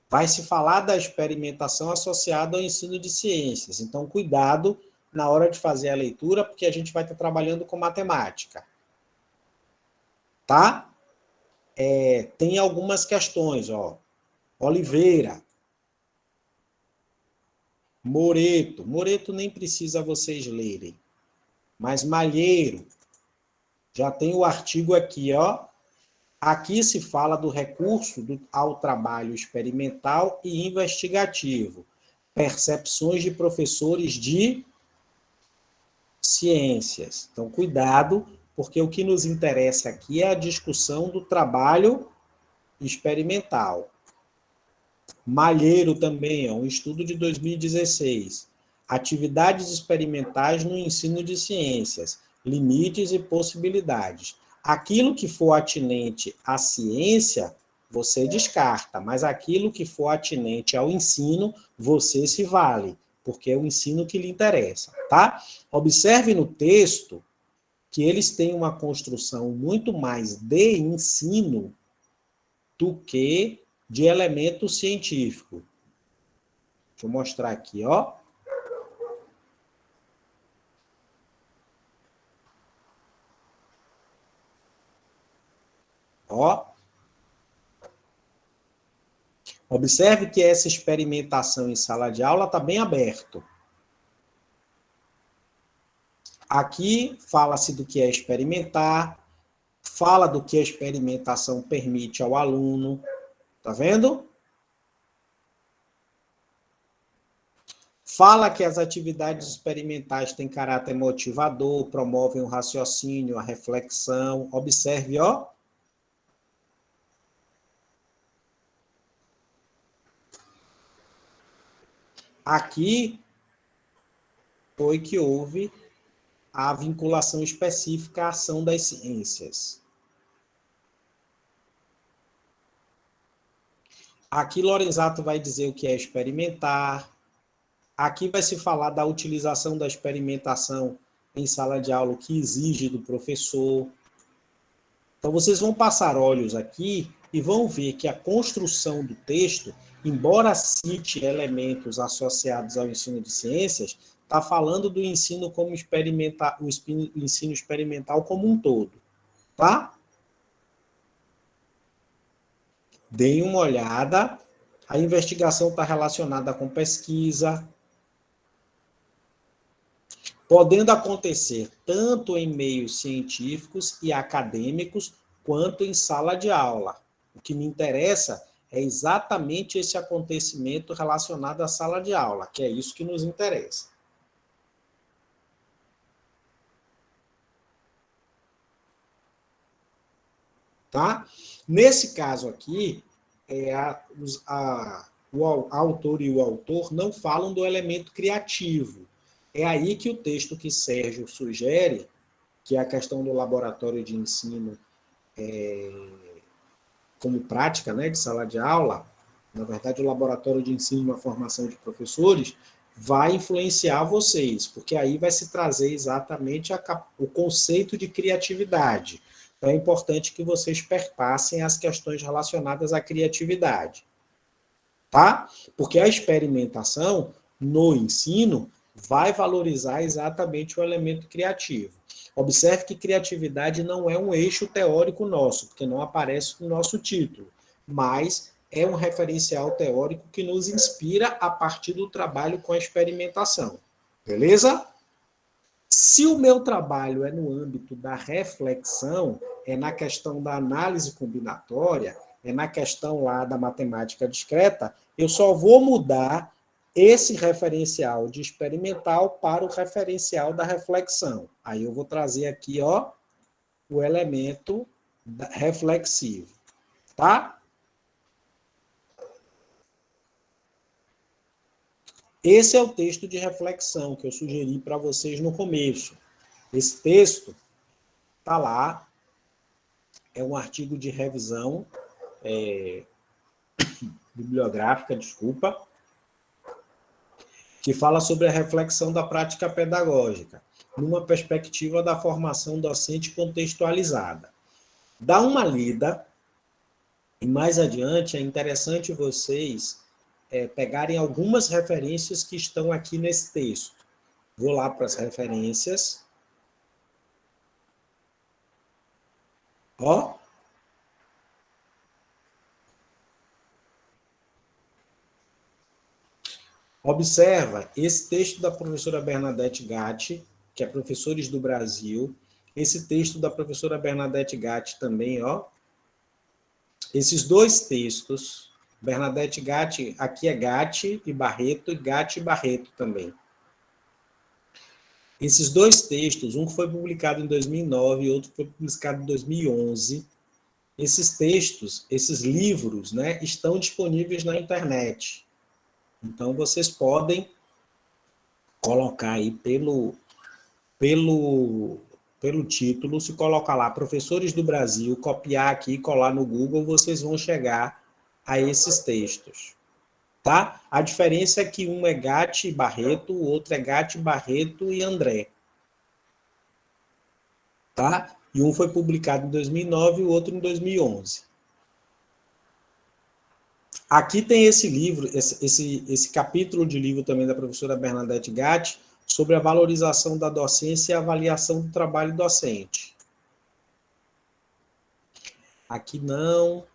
Vai se falar da experimentação associada ao ensino de ciências. Então, cuidado na hora de fazer a leitura, porque a gente vai estar trabalhando com matemática. Tá? Tem algumas questões, ó. Oliveira. Moreto nem precisa vocês lerem. Mas Malheiro. Já tem o artigo aqui, ó. Aqui se fala do recurso ao trabalho experimental e investigativo. Percepções de professores de ciências. Então, cuidado, porque o que nos interessa aqui é a discussão do trabalho experimental. Malheiro também, um estudo de 2016. Atividades experimentais no ensino de ciências, limites e possibilidades. Aquilo que for atinente à ciência, você descarta, mas aquilo que for atinente ao ensino, você se vale, porque é o ensino que lhe interessa, tá? Observe no texto que eles têm uma construção muito mais de ensino do que de elemento científico. Deixa eu mostrar aqui, ó. Ó. Observe que essa experimentação em sala de aula está bem aberto. Aqui fala-se do que é experimentar, fala do que a experimentação permite ao aluno. Tá vendo? Fala que as atividades experimentais têm caráter motivador, promovem o raciocínio, a reflexão. Observe, ó. Aqui foi que houve a vinculação específica à ação das ciências. Aqui Lorenzato vai dizer o que é experimentar. Aqui vai se falar da utilização da experimentação em sala de aula, o que exige do professor. Então, vocês vão passar olhos aqui e vão ver que a construção do texto, embora cite elementos associados ao ensino de ciências, está falando do ensino como o ensino experimental como um todo. Tá? Deem uma olhada. A investigação está relacionada com pesquisa, podendo acontecer tanto em meios científicos e acadêmicos, quanto em sala de aula. O que me interessa é exatamente esse acontecimento relacionado à sala de aula, que é isso que nos interessa. Tá? Nesse caso aqui, o autor e o autor não falam do elemento criativo. É aí que o texto que Sérgio sugere, que é a questão do laboratório de ensino como prática, né, de sala de aula, na verdade o laboratório de ensino e uma formação de professores, vai influenciar vocês, porque aí vai se trazer exatamente o conceito de criatividade. Então é importante que vocês perpassem as questões relacionadas à criatividade. Tá? Porque a experimentação no ensino vai valorizar exatamente o elemento criativo. Observe que criatividade não é um eixo teórico nosso, porque não aparece no nosso título, mas é um referencial teórico que nos inspira a partir do trabalho com a experimentação. Beleza? Se o meu trabalho é no âmbito da reflexão, é na questão da análise combinatória, é na questão lá da matemática discreta, eu só vou mudar esse referencial de experimental para o referencial da reflexão. Aí eu vou trazer aqui, ó, o elemento reflexivo, tá? Esse é o texto de reflexão que eu sugeri para vocês no começo. Esse texto está lá, é um artigo de revisão bibliográfica, desculpa, que fala sobre a reflexão da prática pedagógica, numa perspectiva da formação docente contextualizada. Dá uma lida, e mais adiante é interessante vocês pegarem algumas referências que estão aqui nesse texto. Vou lá para as referências. Ó. Observa esse texto da professora Bernadette Gatti, que é Professores do Brasil. Esse texto da professora Bernadette Gatti também, ó. Esses dois textos, Bernadette Gatti, aqui é Gatti e Barreto, e Gatti e Barreto também. Esses dois textos, um foi publicado em 2009 e outro foi publicado em 2011. Esses textos, esses livros, né, estão disponíveis na internet. Então, vocês podem colocar aí pelo título, se colocar lá Professores do Brasil, copiar aqui e colar no Google, vocês vão chegar a esses textos. Tá? A diferença é que um é Gatti e Barreto, o outro é Gatti, Barreto e André. Tá? E um foi publicado em 2009 e o outro em 2011. Aqui tem esse livro, esse capítulo de livro também da professora Bernadette Gatti, sobre a valorização da docência e a avaliação do trabalho docente. Aqui não.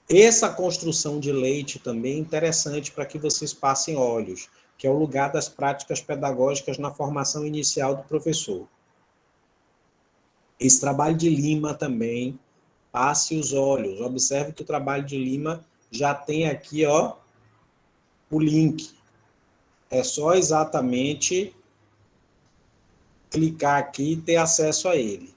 Essa construção de leite também é interessante para que vocês passem olhos, que é o lugar das práticas pedagógicas na formação inicial do professor. Esse trabalho de Lima também, passe os olhos. Observe que o trabalho de Lima já tem aqui, ó, o link. É só exatamente clicar aqui e ter acesso a ele.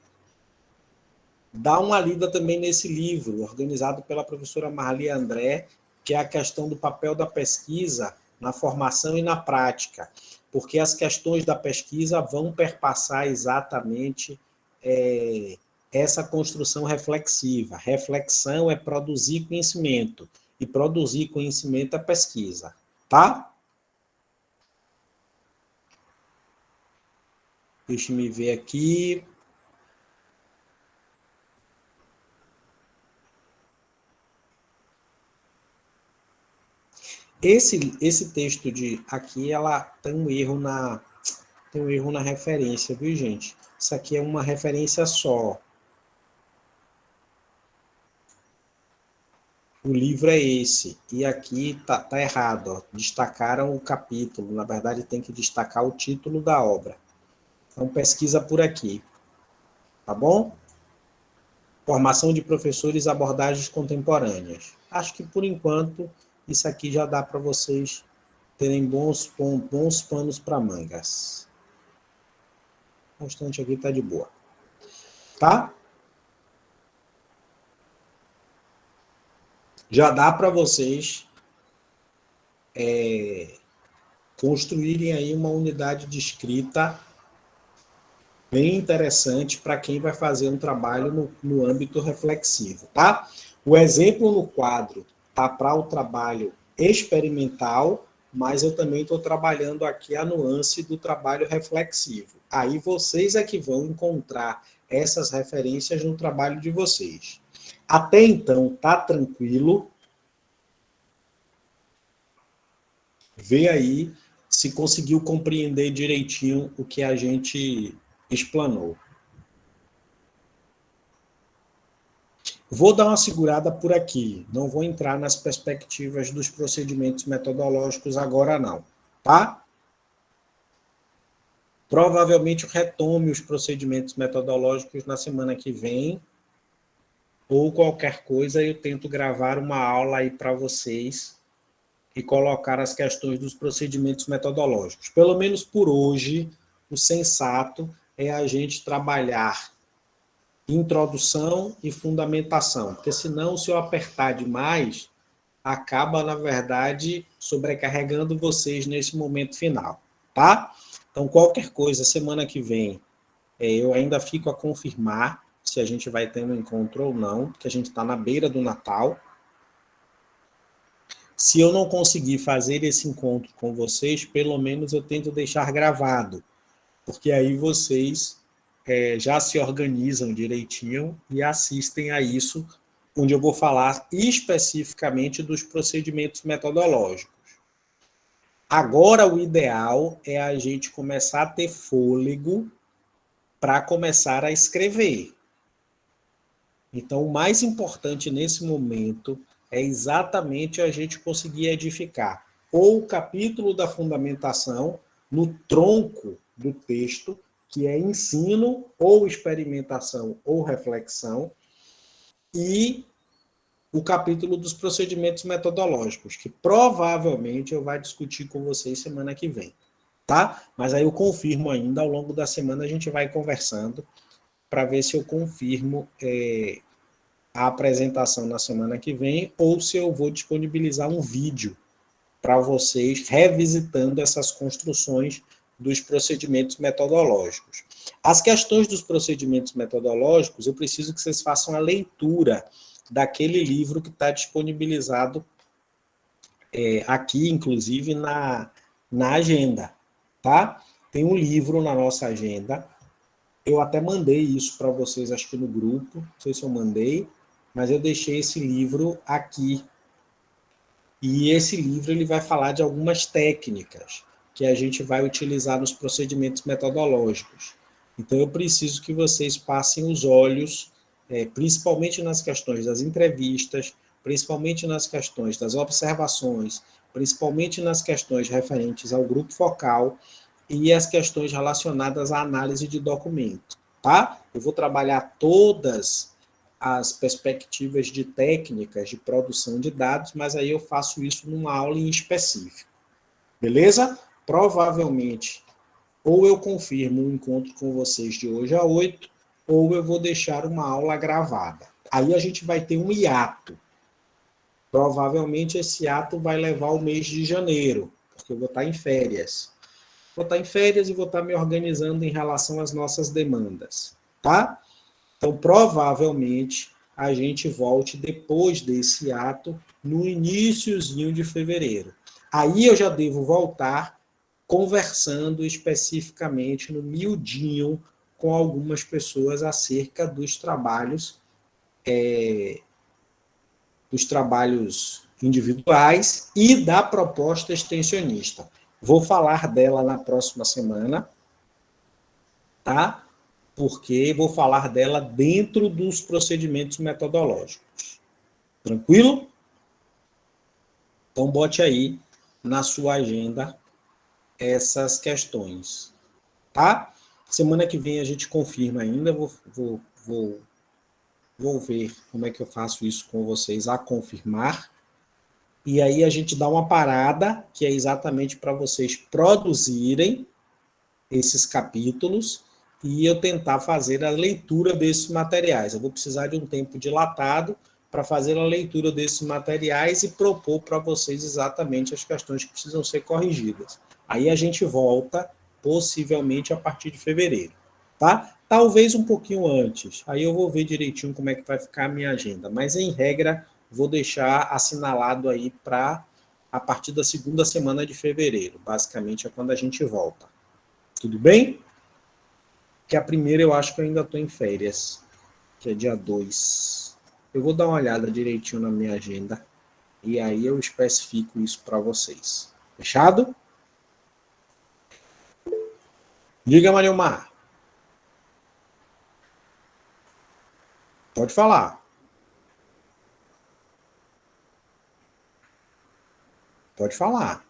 Dá uma lida também nesse livro, organizado pela professora Marli André, que é a questão do papel da pesquisa na formação e na prática, porque as questões da pesquisa vão perpassar exatamente essa construção reflexiva. Reflexão é produzir conhecimento, e produzir conhecimento é pesquisa, tá? Deixa eu ver aqui. Esse texto de aqui, ela tem um erro na referência, viu, gente? Isso aqui é uma referência só. O livro é esse. E aqui tá errado, ó. Destacaram o capítulo. Na verdade, tem que destacar o título da obra. Então, pesquisa por aqui. Tá bom? Formação de professores, abordagens contemporâneas. Acho que, por enquanto, isso aqui já dá para vocês terem bons panos para mangas. O restante aqui está de boa. Tá? Já dá para vocês construírem aí uma unidade de escrita bem interessante para quem vai fazer um trabalho no âmbito reflexivo, tá? O exemplo no quadro tá para o trabalho experimental, mas eu também estou trabalhando aqui a nuance do trabalho reflexivo. Aí vocês é que vão encontrar essas referências no trabalho de vocês. Até então, tá tranquilo? Vê aí se conseguiu compreender direitinho o que a gente explanou. Vou dar uma segurada por aqui, não vou entrar nas perspectivas dos procedimentos metodológicos agora não, tá? Provavelmente eu retome os procedimentos metodológicos na semana que vem, ou qualquer coisa eu tento gravar uma aula aí para vocês e colocar as questões dos procedimentos metodológicos. Pelo menos por hoje, o sensato é a gente trabalhar introdução e fundamentação, porque senão, se eu apertar demais, acaba, na verdade, sobrecarregando vocês nesse momento final, tá? Então, qualquer coisa, semana que vem, eu ainda fico a confirmar se a gente vai ter um encontro ou não, porque a gente está na beira do Natal. Se eu não conseguir fazer esse encontro com vocês, pelo menos eu tento deixar gravado, porque aí vocês já se organizam direitinho e assistem a isso, onde eu vou falar especificamente dos procedimentos metodológicos. Agora, o ideal é a gente começar a ter fôlego para começar a escrever. Então, o mais importante nesse momento é exatamente a gente conseguir edificar ou o capítulo da fundamentação no tronco do texto, que é ensino, ou experimentação, ou reflexão, e o capítulo dos procedimentos metodológicos, que provavelmente eu vou discutir com vocês semana que vem, tá? Mas aí eu confirmo ainda, ao longo da semana a gente vai conversando para ver se eu confirmo a apresentação na semana que vem ou se eu vou disponibilizar um vídeo para vocês revisitando essas construções dos procedimentos metodológicos. As questões dos procedimentos metodológicos, eu preciso que vocês façam a leitura daquele livro que está disponibilizado aqui, inclusive, na agenda, tá? Tem um livro na nossa agenda, eu até mandei isso para vocês, acho que no grupo, não sei se eu mandei, mas eu deixei esse livro aqui. E esse livro ele vai falar de algumas técnicas que a gente vai utilizar nos procedimentos metodológicos. Então, eu preciso que vocês passem os olhos, principalmente nas questões das entrevistas, principalmente nas questões das observações, principalmente nas questões referentes ao grupo focal e as questões relacionadas à análise de documento, tá? Eu vou trabalhar todas as perspectivas de técnicas de produção de dados, mas aí eu faço isso numa aula em específico. Beleza? Provavelmente, ou eu confirmo um encontro com vocês de hoje a 8, ou eu vou deixar uma aula gravada. Aí a gente vai ter um hiato. Provavelmente esse hiato vai levar o mês de janeiro, porque eu vou estar em férias. Vou estar em férias e vou estar me organizando em relação às nossas demandas, tá? Então, provavelmente, a gente volte depois desse ato, no iniciozinho de fevereiro. Aí eu já devo voltar conversando especificamente no miudinho com algumas pessoas acerca dos trabalhos individuais e da proposta extensionista. Vou falar dela na próxima semana, tá? Porque vou falar dela dentro dos procedimentos metodológicos. Tranquilo? Então, bote aí na sua agenda essas questões, tá? Semana que vem a gente confirma ainda, vou ver como é que eu faço isso com vocês a confirmar, e aí a gente dá uma parada, que é exatamente para vocês produzirem esses capítulos, e eu tentar fazer a leitura desses materiais. Eu vou precisar de um tempo dilatado para fazer a leitura desses materiais e propor para vocês exatamente as questões que precisam ser corrigidas. Aí a gente volta, possivelmente, a partir de fevereiro, tá? Talvez um pouquinho antes. Aí eu vou ver direitinho como é que vai ficar a minha agenda. Mas, em regra, vou deixar assinalado aí para a partir da segunda semana de fevereiro. Basicamente é quando a gente volta. Tudo bem? Que a primeira eu acho que eu ainda estou em férias, que é dia 2. Eu vou dar uma olhada direitinho na minha agenda e aí eu especifico isso para vocês. Fechado? Diga, Mariomar. Pode falar. Pode falar.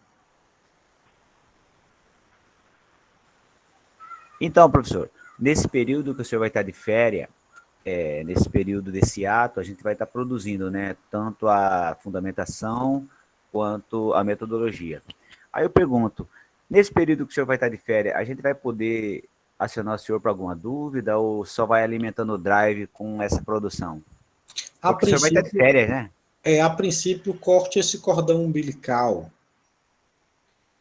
Então, professor, nesse período que o senhor vai estar de férias, nesse período desse ato, a gente vai estar produzindo, né, tanto a fundamentação quanto a metodologia. Aí eu pergunto, nesse período que o senhor vai estar de férias, a gente vai poder acionar o senhor para alguma dúvida ou só vai alimentando o drive com essa produção? Porque o senhor vai estar de férias, né? A princípio, corte esse cordão umbilical.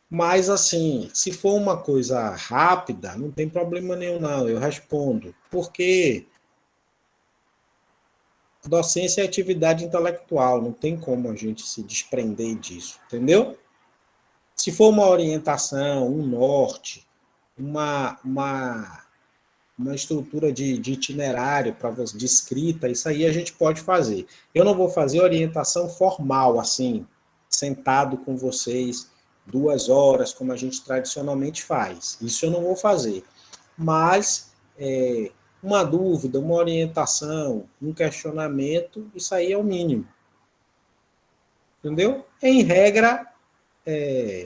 Mas, assim, se for uma coisa rápida, não tem problema nenhum, não. Eu respondo. Porque docência é atividade intelectual, não tem como a gente se desprender disso, entendeu? Se for uma orientação, um norte, uma estrutura de itinerário para você, de escrita, isso aí a gente pode fazer. Eu não vou fazer orientação formal, assim, sentado com vocês, 2 horas, como a gente tradicionalmente faz. Isso eu não vou fazer. Mas uma dúvida, uma orientação, um questionamento, isso aí é o mínimo. Entendeu? Em regra,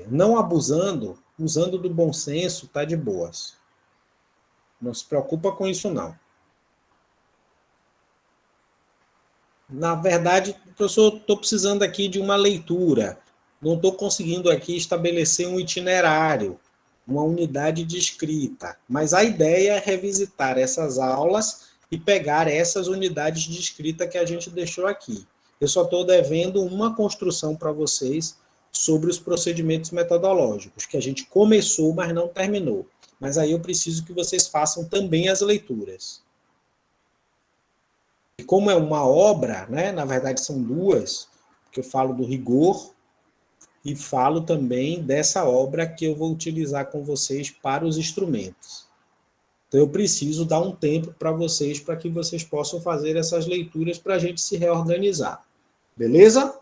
não abusando, usando do bom senso, tá de boas. Não se preocupa com isso, não. Na verdade, professor, estou precisando aqui de uma leitura. Não estou conseguindo aqui estabelecer um itinerário, uma unidade de escrita. Mas a ideia é revisitar essas aulas e pegar essas unidades de escrita que a gente deixou aqui. Eu só estou devendo uma construção para vocês sobre os procedimentos metodológicos, que a gente começou, mas não terminou. Mas aí eu preciso que vocês façam também as leituras. E como é uma obra, né, na verdade são duas, que eu falo do rigor e falo também dessa obra que eu vou utilizar com vocês para os instrumentos. Então eu preciso dar um tempo para que vocês possam fazer essas leituras para a gente se reorganizar. Beleza?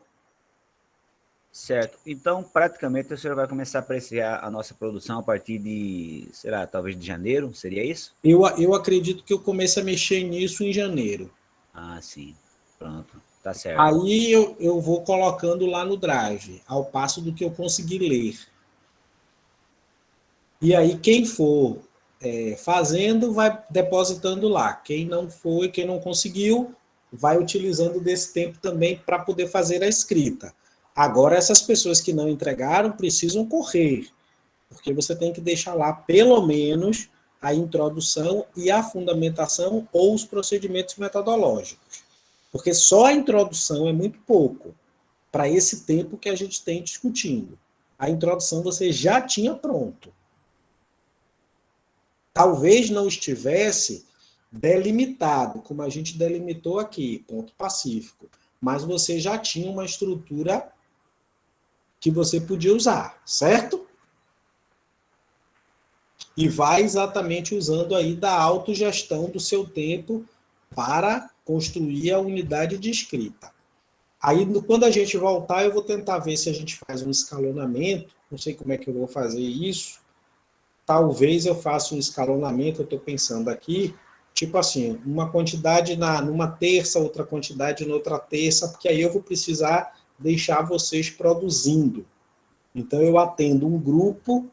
Certo. Então, praticamente, o senhor vai começar a apreciar a nossa produção a partir de, sei lá, talvez de janeiro, seria isso? Eu acredito que eu comece a mexer nisso em janeiro. Ah, sim. Pronto. Tá certo. Aí eu vou colocando lá no Drive, ao passo do que eu conseguir ler. E aí quem for fazendo, vai depositando lá. Quem não foi, quem não conseguiu, vai utilizando desse tempo também para poder fazer a escrita. Agora, essas pessoas que não entregaram precisam correr, porque você tem que deixar lá, pelo menos, a introdução e a fundamentação ou os procedimentos metodológicos. Porque só a introdução é muito pouco para esse tempo que a gente tem discutindo. A introdução você já tinha pronto. Talvez não estivesse delimitado, como a gente delimitou aqui, ponto pacífico, mas você já tinha uma estrutura que você podia usar, certo? E vai exatamente usando aí da autogestão do seu tempo para construir a unidade de escrita. Aí, quando a gente voltar, eu vou tentar ver se a gente faz um escalonamento, não sei como é que eu vou fazer isso. Talvez eu faça um escalonamento, eu estou pensando aqui, tipo assim, uma quantidade numa terça, outra quantidade noutra terça, porque aí eu vou precisar deixar vocês produzindo. Então, eu atendo um grupo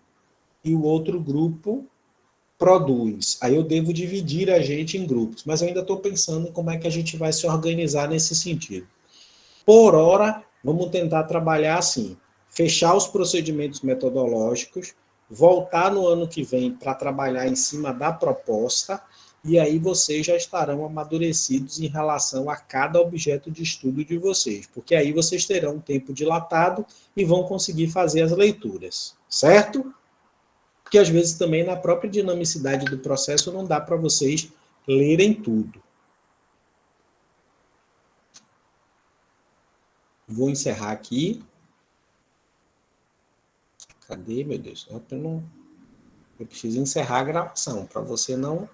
e o outro grupo produz. Aí eu devo dividir a gente em grupos, mas eu ainda estou pensando em como é que a gente vai se organizar nesse sentido. Por hora, vamos tentar trabalhar assim, fechar os procedimentos metodológicos, voltar no ano que vem para trabalhar em cima da proposta, e aí vocês já estarão amadurecidos em relação a cada objeto de estudo de vocês, porque aí vocês terão um tempo dilatado e vão conseguir fazer as leituras, certo? Porque às vezes também na própria dinamicidade do processo não dá para vocês lerem tudo. Vou encerrar aqui. Cadê, meu Deus? Eu preciso encerrar a gravação, para você não